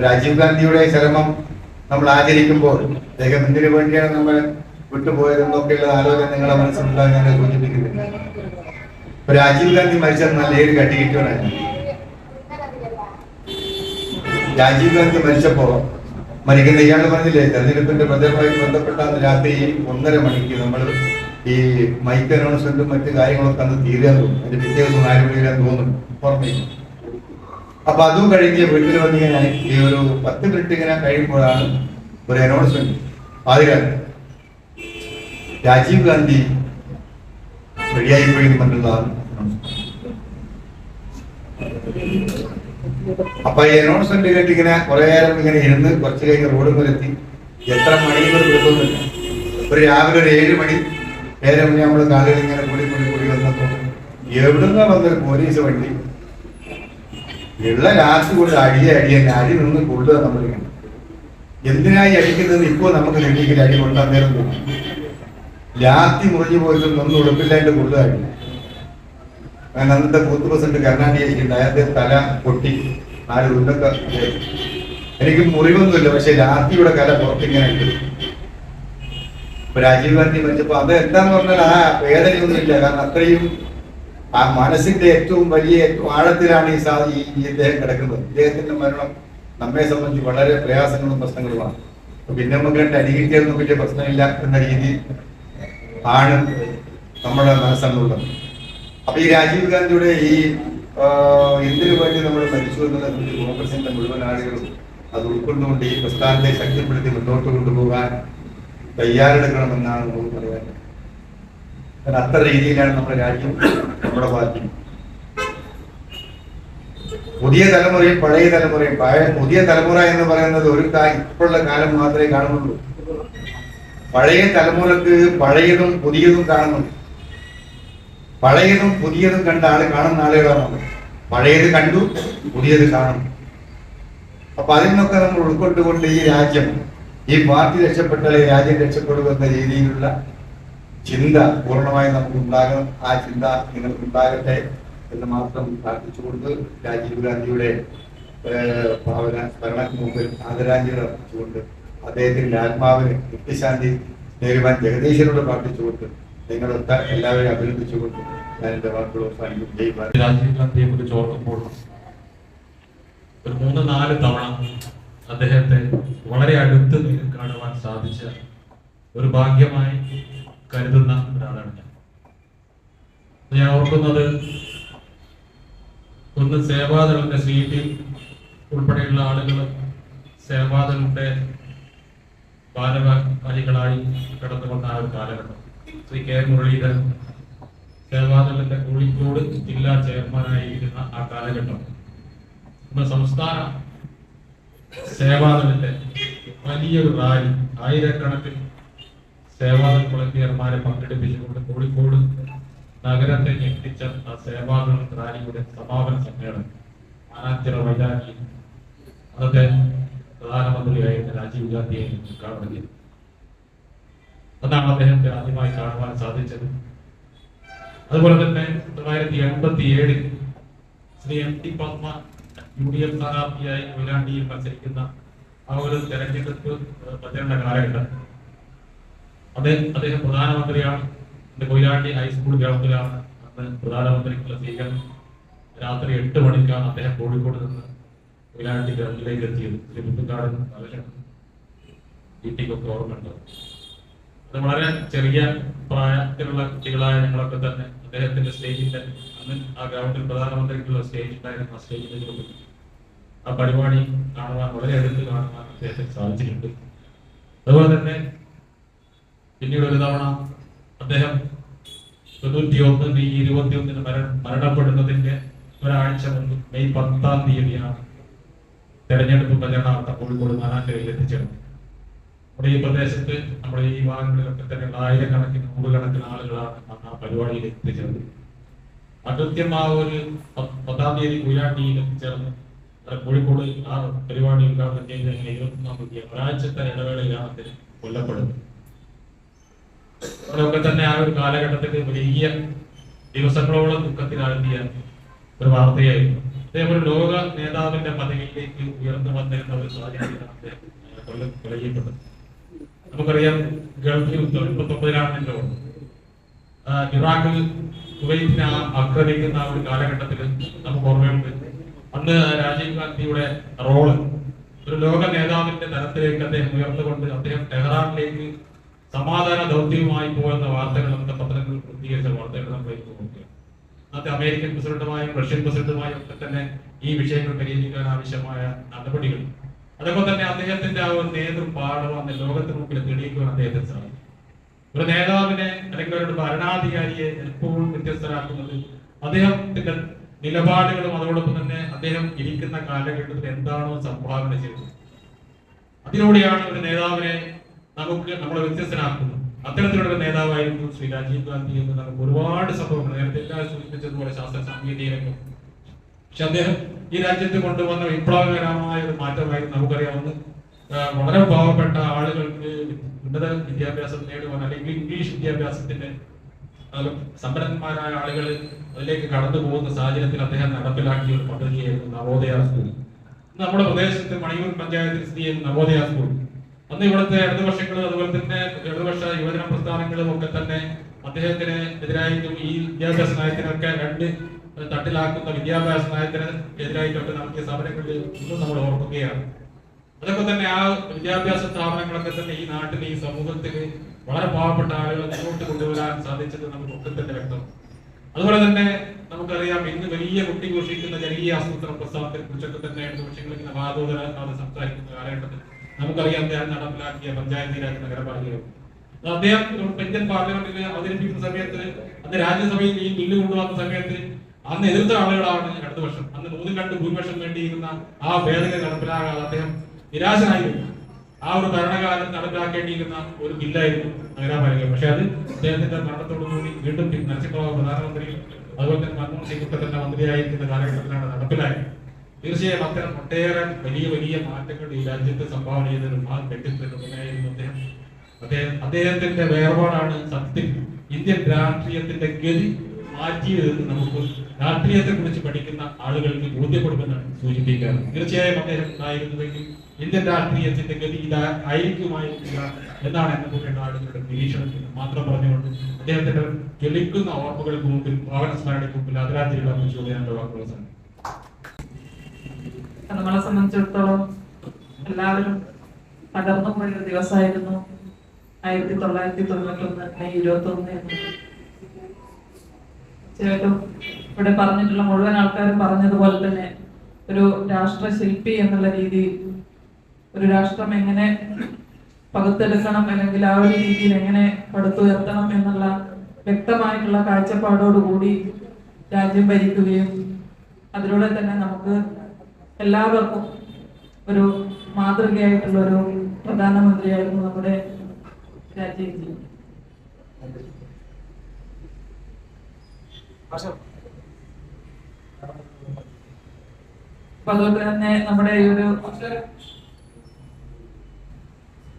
രാജീവ് ഗാന്ധിയുടെ ചരമം നമ്മൾ ആചരിക്കുമ്പോൾ അദ്ദേഹം എന്തിനു വേണ്ടിയാണ് നമ്മൾ വിട്ടുപോയതെന്നൊക്കെയുള്ള ആലോചന നിങ്ങളുടെ മനസ്സിലുണ്ടാകും ഞാൻ സൂചിപ്പിക്കുന്നില്ല. രാജീവ് ഗാന്ധി മരിച്ചത് നല്ല ഏത് കട്ടിക്കിട്ടോടാണ്. രാജീവ് ഗാന്ധി മരിച്ചപ്പോ മരിക്കുന്ന ഇയാൾ പറഞ്ഞില്ലേ, തെരഞ്ഞെടുപ്പിന്റെ പ്രചരണവുമായി ബന്ധപ്പെട്ട രാത്രി 1:30 മണിക്ക് നമ്മൾ ഈ മൈക്ക് അനൗൺസ്മെന്റും മറ്റു കാര്യങ്ങളൊക്കെ അന്ന് തീരാൻ തോന്നും. അതിന്റെ പിറ്റേ ദിവസം 4 മണി വരാൻ തോന്നും, ഓർമ്മയില്ല. അപ്പൊ അതും കഴിഞ്ഞ് വീട്ടിൽ വന്നിങ്ങനെ ഈ ഒരു 10 മിനിറ്റ് ഇങ്ങനെ കഴിയുമ്പോഴാണ് ഒരു അനൗൺസ്മെന്റ്, പാതിരാത്രി രാജീവ് ഗാന്ധി റെഡിയായിപ്പോയി എന്നുള്ളതാണ്. അപ്പൊ ഈ അനൗൺസ്മെന്റ് കേട്ട് ഇങ്ങനെ കുറെ നേരം ഇങ്ങനെ ഇരുന്ന് കുറച്ച് കഴിഞ്ഞ് റോഡ് മുതലെത്തി. എത്ര മണിക്കൂർ കൊടുക്കുന്നില്ല. ഒരു രാവിലെ ഒരു 7 മണി 7 മണി നമ്മള് കാലുകൾ ഇങ്ങനെ കൂടി വന്നപ്പോ എവിടുന്ന വന്നൊരു പോലീസ് വണ്ടി ഉള്ള ലാസ്റ്റ് കൂടെ അടി നിന്ന് കൊള്ളുക. നമ്മളിങ്ങനെ എന്തിനായി അടിക്കുന്നത് ഇപ്പോ നമുക്ക് നെല്ലിക്കൽ അടി കൊണ്ടാൻ നേരം തോന്നും. ലാത്തി മുറിഞ്ഞു പോയിട്ടും ഒന്നും ഉടുപ്പില്ലാണ്ട് കൊള്ളുക അടി. അന്നത്തെ ബൂത്ത് പ്രസിഡന്റ് കരുണാനിധിക്കുണ്ട്, അയാളുടെ തല പൊട്ടി 4 ഉണ്ടൊക്കെ. എനിക്ക് മുറിവൊന്നുമില്ല, പക്ഷെ ലാത്തിയുടെ കല പുറത്തിങ്ങനെ ഉണ്ട്. ഇപ്പൊ രാജീവ് ഗാന്ധി മരിച്ചപ്പോ അത് എന്താന്ന് പറഞ്ഞാൽ ആ വേദനയൊന്നും ഇല്ല. കാരണം അത്രയും ആ മനസ്സിന്റെ ഏറ്റവും വലിയ ആഴത്തിലാണ് ഈ ഇദ്ദേഹം കിടക്കുന്നത്. ഇദ്ദേഹത്തിന്റെ മരണം നമ്മെ സംബന്ധിച്ച് വളരെ പ്രയാസങ്ങളും പ്രശ്നങ്ങളുമാണ്. പിന്നെ നമുക്ക് 2 അടി കിട്ടിയൊന്നും വലിയ പ്രശ്നമില്ല എന്ന രീതി ആണ് നമ്മുടെ മനസ്സെന്നുള്ളത്. അപ്പൊ ഈ രാജീവ് ഗാന്ധിയുടെ ഈ എന്തിനു വേണ്ടി നമ്മൾ മരിച്ചു എന്നതിനെ കോൺഗ്രസിന്റെ മുഴുവൻ ആളുകളും അത് ഉൾക്കൊണ്ടുകൊണ്ട് ഈ പ്രസ്ഥാനത്തെ ശക്തിപ്പെടുത്തി മുന്നോട്ട് കൊണ്ടുപോകാൻ തയ്യാറെടുക്കണമെന്നാണ് നമുക്ക് പറയാൻ. കാരണം അത്ര രീതിയിലാണ് നമ്മുടെ രാജ്യം, നമ്മുടെ പാർട്ടി. പുതിയ തലമുറയും പഴയ തലമുറയും പുതിയ തലമുറ എന്ന് പറയുന്നത് ഒരു ഇപ്പോഴുള്ള കാലം മാത്രമേ കാണുന്നുള്ളൂ. പഴയ തലമുറക്ക് പഴയതും പുതിയതും കാണുന്നുണ്ട്. പഴയതും പുതിയതും കണ്ട കാണുന്ന ആളുകളാണ് നമ്മൾ. പഴയത് കണ്ടു, പുതിയത് കാണുന്നു. അപ്പൊ അതിൽ നിന്നൊക്കെ നമ്മൾ ഉൾക്കൊണ്ടുകൊണ്ട് ഈ രാജ്യം, ഈ പാർട്ടി രക്ഷപ്പെട്ടാൽ ഈ രാജ്യം രക്ഷപ്പെടുമെന്ന രീതിയിലുള്ള ചിന്ത പൂർണ്ണമായി നമുക്ക് ഉണ്ടാകണം. ആ ചിന്ത നിങ്ങൾക്ക് ഉണ്ടാകട്ടെ എന്ന് മാത്രം പ്രാർത്ഥിച്ചുകൊണ്ട് രാജീവ് ഗാന്ധിയുടെ ഭാവന സ്മരണയ്ക്ക് മുമ്പിൽ ആദരാഞ്ജലി അർപ്പിച്ചുകൊണ്ട് അദ്ദേഹത്തിന്റെ ആത്മാവിന് നിത്യശാന്തി നേരുവാൻ ജഗദീശനോട് പ്രാർത്ഥിച്ചുകൊണ്ട് നിങ്ങളൊക്കെ എല്ലാവരെയും അഭിനന്ദിച്ചുകൊണ്ട് ഞാൻ എന്റെ വാക്കുകൾ അവസാനിക്കും. ജയ് ഭാരത്. രാജീവ് ഗാന്ധിയെ കുറിച്ച് ഓർക്കുമ്പോൾ ഒരു 3-4 തവണ അദ്ദേഹത്തെ വളരെ അടുത്ത് കാണുവാൻ സാധിച്ച ഒരു ഭാഗ്യമായി കരുതുന്ന ഒരാളാണ് ഞാൻ ഓർക്കുന്നത്. ഒന്ന് സേവാദളിന്റെ സീറ്റിൽ ഉൾപ്പെടെയുള്ള ആളുകൾ സേവാദളിന്റെ ഭാരവാഹികളായി കടന്നു വന്ന ആ ഒരു കാലഘട്ടം. ശ്രീ കെ മുരളീധരൻ സേവാദളിന്റെ കോഴിക്കോട് ജില്ലാ ചെയർമാനായിരിക്കുന്ന ആ കാലഘട്ടം നമ്മുടെ സംസ്ഥാന സേവാദളിന്റെ വലിയൊരു റാലി, ആയിരക്കണക്കിന് സേവാദൾ വളണ്ടിയർമാരെ പങ്കെടുപ്പിച്ചുകൊണ്ട് കോഴിക്കോട് നഗരത്തെ ഞെട്ടിച്ച ആ സേവാദൾ റാലിയുടെ സമാപന സമ്മേളനം മാനാഞ്ചിറ വൈരാഗി അന്നത്തെ പ്രധാനമന്ത്രിയായിരുന്ന രാജീവ് ഗാന്ധിയെ ഉദ്ഘാടനം ചെയ്തു. അതാണ് അദ്ദേഹത്തെ ആദ്യമായി കാണുവാൻ സാധിച്ചത്. അതുപോലെ തന്നെ 1987 ശ്രീ MT പത്മ UDF സ്ഥാനാർത്ഥിയായി കൊയിലാണ്ടിയിൽ മത്സരിക്കുന്ന ആ ഒരു തെരഞ്ഞെടുപ്പ് പ്രചരണ കാലഘട്ടം അദ്ദേഹം പ്രധാനമന്ത്രിയാണ്. കൊയിലാണ്ടി ഹൈസ്കൂൾ ഗ്രൗണ്ടിലാണ് അന്ന് പ്രധാനമന്ത്രിക്കുള്ള സ്വീകരണം. രാത്രി 8 മണിക്കാണ് അദ്ദേഹം കോഴിക്കോട് നിന്ന് കൊയിലാണ്ടി ഗ്രൗണ്ടിലേക്ക് എത്തിയത്. ശ്രീ മുത്തുകാടൻ വീട്ടിക്കൊക്കെ ഓർമ്മയുണ്ടാവും. അത് വളരെ ചെറിയ പ്രായത്തിലുള്ള കുട്ടികളായ ഞങ്ങളൊക്കെ തന്നെ അദ്ദേഹത്തിന്റെ സ്റ്റേജിന്റെ അന്ന് ആ ഗ്രൗണ്ടിൽ പ്രധാനമന്ത്രിക്കുള്ള സ്റ്റേജ് ഉണ്ടായിരുന്ന ആ സ്റ്റേജിൽ ആ പരിപാടി കാണുവാൻ വളരെ അടുത്ത് കാണുവാൻ അദ്ദേഹത്തിന് സാധിച്ചിട്ടുണ്ട്. അതുപോലെ തന്നെ പിന്നീട് ഒരു തവണ അദ്ദേഹം 91 മെയ് 21 മരണപ്പെടുന്നതിന്റെ ഒരാഴ്ച മുമ്പ് മെയ് 10-ാം തീയതിയാണ് തെരഞ്ഞെടുപ്പ് പ്രചരണാർത്ഥം കോഴിക്കോട് മാനാഞ്ചിറയിൽ എത്തിച്ചേർന്നത്. നമ്മുടെ ഈ പ്രദേശത്ത് നമ്മുടെ ഈ ഭാഗങ്ങളിലൊക്കെ തന്നെ ആയിരക്കണക്കിന് 100കണക്കിന് ആളുകളാണ് അന്ന് ആ പരിപാടിയിൽ എത്തിച്ചേർന്നത്. കൃത്യം ആ ഒരു 10-ാം തീയതി കൊയിലാണ്ടിയിൽ എത്തിച്ചേർന്ന് കോഴിക്കോട് ആ പരിപാടി ഉദ്ഘാടനം ചെയ്ത് 21-ാം തീയതി ഒരാഴ്ചത്തെ ഇടവേളയിലാണ് അദ്ദേഹം കൊല്ലപ്പെടുന്നത്. അതൊക്കെ തന്നെ ആ ഒരു കാലഘട്ടത്തിൽ വലിയ ദിവസങ്ങളോളം ദുഃഖത്തിലാഴ്ത്തിയ ഒരു വാർത്തയായിരുന്നു. അതേപോലെ ലോക നേതാവിന്റെ പദവിയിലേക്ക് ഉയർന്നു വന്നിരുന്ന ഒരു സാഹചര്യത്തിലാണ് അദ്ദേഹം കൊല ചെയ്യപ്പെട്ടത്. നമുക്കറിയാം ഗൾഫ് യുദ്ധം 19-ാണ് ഇറാഖ് കുവൈറ്റിനെ ആക്രമിക്കുന്ന ഒരു കാലഘട്ടത്തിൽ നമുക്ക് ഓർമ്മയുണ്ട്. അന്ന് രാജീവ് ഗാന്ധിയുടെ റോള് ഒരു ലോക നേതാവിന്റെ തലത്തിലേക്ക് അദ്ദേഹം ഉയർന്നുകൊണ്ട് അദ്ദേഹം ടെഹ്റാനിലേക്ക് സമാധാന ദൗത്യവുമായി പോകുന്ന വാർത്തകൾ നമുക്ക് പത്രങ്ങളിൽ പ്രസിദ്ധീകരിച്ച വാർത്തകൾ നമ്മൾ നോക്കുക. അന്നത്തെ അമേരിക്കൻ പ്രസിഡന്റുമായും റഷ്യൻ പ്രസിഡന്റുമായും ഒക്കെ തന്നെ ഈ വിഷയങ്ങൾ പരിഹരിക്കാൻ ആവശ്യമായ നടപടികൾ അതൊക്കെ തന്നെ അദ്ദേഹത്തിന്റെ ആ ഒരു നേതൃപാഠം അന്ന് ലോകത്തിന് മുമ്പിൽ തെളിയിക്കുവാൻ അദ്ദേഹത്തിന് സാധിക്കും. ഒരു നേതാവിനെ അല്ലെങ്കിൽ ഒരു ഭരണാധികാരിയെ എപ്പോഴും വ്യത്യസ്തരാക്കുന്നത് അദ്ദേഹത്തിന്റെ നിലപാടുകളും അതോടൊപ്പം തന്നെ അദ്ദേഹം ഇരിക്കുന്ന കാലഘട്ടത്തിൽ എന്താണോ സംഭാവന ചെയ്തത് അതിലൂടെയാണ് ഒരു നേതാവിനെ നമ്മളെ വ്യത്യസ്തനാക്കുന്നത്. അത്തരത്തിലുള്ള നേതാവായിരുന്നു ശ്രീ രാജീവ് ഗാന്ധി എന്ന് നമുക്ക് ഒരുപാട് സംഭവങ്ങൾ നേരത്തെ എല്ലാവരും സൂചിപ്പിച്ചതുപോലെ ശാസ്ത്ര സാങ്കേതിക രംഗം. പക്ഷെ അദ്ദേഹം ഈ രാജ്യത്ത് കൊണ്ടുവന്ന വിപ്ലവകരമായ ഒരു മാറ്റമായിരുന്നു. നമുക്കറിയാവുന്ന വളരെ പാവപ്പെട്ട ആളുകൾക്ക് ഉന്നത വിദ്യാഭ്യാസം നേടുവാൻ അല്ലെങ്കിൽ ഇംഗ്ലീഷ് വിദ്യാഭ്യാസത്തിന്റെ സമ്പന്നന്മാരായ ആളുകൾ അതിലേക്ക് കടന്നു പോകുന്ന സാഹചര്യത്തിൽ അദ്ദേഹം നടപ്പിലാക്കിയ ഒരു പദ്ധതിയായിരുന്നു നവോദയ സ്കൂൾ. നമ്മുടെ പ്രദേശത്ത് മണിയൂർ പഞ്ചായത്തിൽ സ്ഥിതി ചെയ്യുന്ന നവോദയ സ്കൂൾ അന്ന് ഇവിടുത്തെ ഇടതുപക്ഷങ്ങളും അതുപോലെ തന്നെ ഇടതുപക്ഷ യുവജന പ്രസ്ഥാനങ്ങളും ഒക്കെ തന്നെ അദ്ദേഹത്തിന് എതിരായിട്ടും ഈ വിദ്യാഭ്യാസ നയത്തിനൊക്കെ രണ്ട് തട്ടിലാക്കുന്ന വിദ്യാഭ്യാസ നയത്തിന് എതിരായിട്ടൊക്കെ നടത്തിയ സമരങ്ങളിൽ ഇന്നും നമ്മൾ ഓർക്കുകയാണ്. അതൊക്കെ തന്നെ ആ വിദ്യാഭ്യാസ സ്ഥാപനങ്ങളൊക്കെ തന്നെ ഈ നാട്ടിൽ ഈ സമൂഹത്തിൽ വളരെ പാവപ്പെട്ട ആളുകളെ മുന്നോട്ട് കൊണ്ടുവരാൻ സാധിച്ചത് നമുക്ക് ഒക്കെ തന്നെ വ്യക്തം. അതുപോലെ തന്നെ നമുക്കറിയാം ഇന്ന് വലിയ കുട്ടിഘോഷിക്കുന്ന ജനകീയ ആസൂത്രണ പ്രസ്ഥാനത്തെ കുറിച്ചൊക്കെ തന്നെ ഇടതുപക്ഷങ്ങളിൽ വാദോദരങ്ങളാണ് സംസാരിക്കുന്ന കാലഘട്ടത്തിൽ നമുക്കറിയാം അദ്ദേഹം നടപ്പിലാക്കിയ പഞ്ചായത്ത് രാജ് നഗരപാലിക അദ്ദേഹം ഇന്ത്യൻ പാർലമെന്റിൽ അവതരിപ്പിക്കുന്ന സമയത്ത് അന്ന് രാജ്യസഭയിൽ ഈ ബില്ല് കൊണ്ടുവന്ന സമയത്ത് അന്ന് എതിർത്ത ആളുകളാണ് ഇടതുപക്ഷം. അന്ന് 3-2 ഭൂരിപക്ഷം വേണ്ടിയിരുന്ന ആ ഭേദഗതി നടപ്പിലാകാതെ അദ്ദേഹം നിരാശനായിരുന്നു. ആ ഒരു ഭരണകാലം നടപ്പിലാക്കേണ്ടിയിരുന്ന ഒരു ബില്ലായിരുന്നു നഗരപാലിക. പക്ഷെ അത് അദ്ദേഹത്തിന്റെ മരണത്തോടുകൂടി വീണ്ടും നരസിംഹറാവു പ്രധാനമന്ത്രി, അതുപോലെ തന്നെ മൻമോഹൻ സിംഗ് ഒക്കെ തന്നെ മന്ത്രിയായിരിക്കുന്ന കാലഘട്ടത്തിലാണ് നടപ്പിലായത്. തീർച്ചയായും അത്തരം ഒട്ടേറെ വലിയ വലിയ മാറ്റങ്ങൾ ഈ രാജ്യത്ത് സംഭാവന ചെയ്ത ഒരു മഹാൻ വ്യക്തിത്വമായിരുന്നു അദ്ദേഹത്തിന്റെ വേർപാടാണ് സത്യത്തിൽ ഇന്ത്യൻ രാഷ്ട്രീയത്തിന്റെ ഗതി മാറ്റിയതെന്ന് നമുക്ക് രാഷ്ട്രീയത്തെ കുറിച്ച് പഠിക്കുന്ന ആളുകൾക്ക് ബോധ്യപ്പെടുമെന്നാണ് സൂചിപ്പിക്കാറ്. തീർച്ചയായും അദ്ദേഹം ഉണ്ടായിരുന്നുവെങ്കിൽ ഇന്ത്യൻ രാഷ്ട്രീയത്തിന്റെ ഗതി ഇതായിരിക്കുമായില്ല എന്നാണ് എന്നെ പോലെയുള്ള ആളുകളുടെ നിരീക്ഷണം. മാത്രം പറഞ്ഞുകൊണ്ട് അദ്ദേഹത്തിന്റെ ജ്വലിക്കുന്ന ഓർമ്മകൾക്ക് മുമ്പിൽ, ഭാവന സ്മരണയ്ക്ക് മുമ്പിൽ ആദരാഞ്ജലികൾ അർപ്പിച്ചുകൊണ്ട് ഞാൻ എന്റെ വാക്കുകൾ അവസാനിപ്പിക്കുന്നു. നമ്മളെ സംബന്ധിച്ചിടത്തോളം എല്ലാവരും തകർന്നു പോയൊരു ദിവസമായിരുന്നു 1991 മെയ് 21. തീർച്ചയായിട്ടും ഇവിടെ പറഞ്ഞിട്ടുള്ള മുഴുവൻ ആൾക്കാരും പറഞ്ഞതുപോലെ തന്നെ ഒരു രാഷ്ട്രശില്പി എന്നുള്ള രീതിയിൽ ഒരു രാഷ്ട്രം എങ്ങനെ പകുത്തെടുക്കണം, അല്ലെങ്കിൽ ആ ഒരു രീതിയിൽ എങ്ങനെ പടുത്തുയർത്തണം എന്നുള്ള വ്യക്തമായിട്ടുള്ള കാഴ്ചപ്പാടോടുകൂടി രാജ്യം ഭരിക്കുകയും അതിലൂടെ തന്നെ നമുക്ക് എല്ലാവർക്കും ഒരു മാതൃകയായിട്ടുള്ള ഒരു പ്രധാനമന്ത്രിയായിരുന്നു നമ്മുടെ രാജീവ്ജി. അതുകൊണ്ട് തന്നെ നമ്മുടെ ഈ ഒരു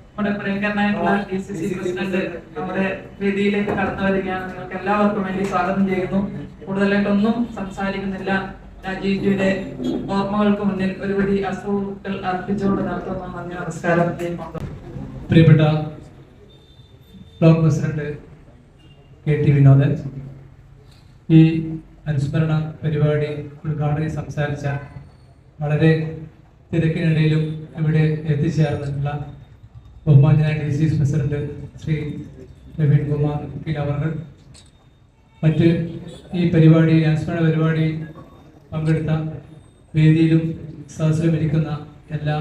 നമ്മുടെ പ്രിയങ്കരനായിട്ടുള്ള DCC പ്രസിഡന്റ് നമ്മുടെ വേദിയിലേക്ക് കടന്നു വരികയാണ്. നിങ്ങൾക്ക് എല്ലാവർക്കും വേണ്ടി സ്വാഗതം ചെയ്യുന്നു. കൂടുതലായിട്ടൊന്നും സംസാരിക്കുന്നില്ല. രാജീവ്ജിയുടെ ഓർമ്മകൾക്ക് മുന്നിൽ ഒരുപടി അശ്രുക്കൾ അർപ്പിച്ചുകൊണ്ട് നടത്തുന്ന നന്ദി, നമസ്കാരം. പ്രിയപ്പെട്ട ബ്ലോക്ക് പ്രസിഡന്റ് KT വിനോദൻ, ഈ അനുസ്മരണ പരിപാടി ഉദ്ഘാടനം സംസാരിച്ച വളരെ തിരക്കിനിടയിലും ഇവിടെ എത്തിച്ചേർന്നിട്ടുള്ള ബഹുമാന്യനായ DCC പ്രസിഡന്റ് ശ്രീ പ്രവീൺ കുമാർ അവർ, മറ്റ് ഈ പരിപാടി അനുസ്മരണ പരിപാടി പങ്കെടുത്ത വേദിയിലും സദസ്സിലും ഇരിക്കുന്ന എല്ലാ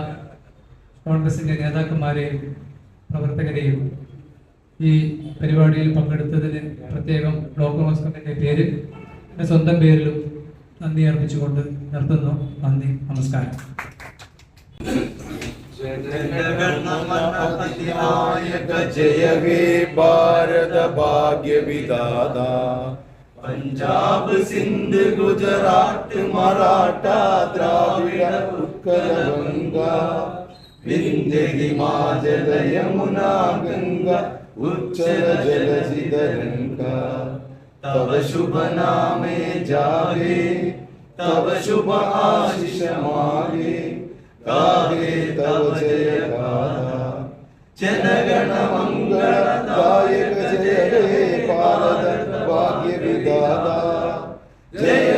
കോൺഗ്രസിൻ്റെ നേതാക്കന്മാരെയും പ്രവർത്തകരെയും ഈ പരിപാടിയിൽ പങ്കെടുത്തതിന് പ്രത്യേകം ബ്ലോക്ക് കോൺഗ്രസ് കമ്മിറ്റിയുടെ പേരിൽ എൻ്റെ സ്വന്തം പേരിലും നന്ദി അർപ്പിച്ചുകൊണ്ട് നിർത്തുന്നു. നന്ദി, നമസ്കാരം. जय हे भारत भाग्य विधाता, पंजाब सिंध गुजरात मराठा द्राविड़ उत्कल गंगा, विंध्य हिमाचल यमुना गंगा उच्चल जलधि तरंगा, तव शुभ नामे जागे, तव शुभ आशीष मागे, गाहे तव जय गाथा, जनगण मंगलदायक जय हे भारत भाग्य विधाता, जय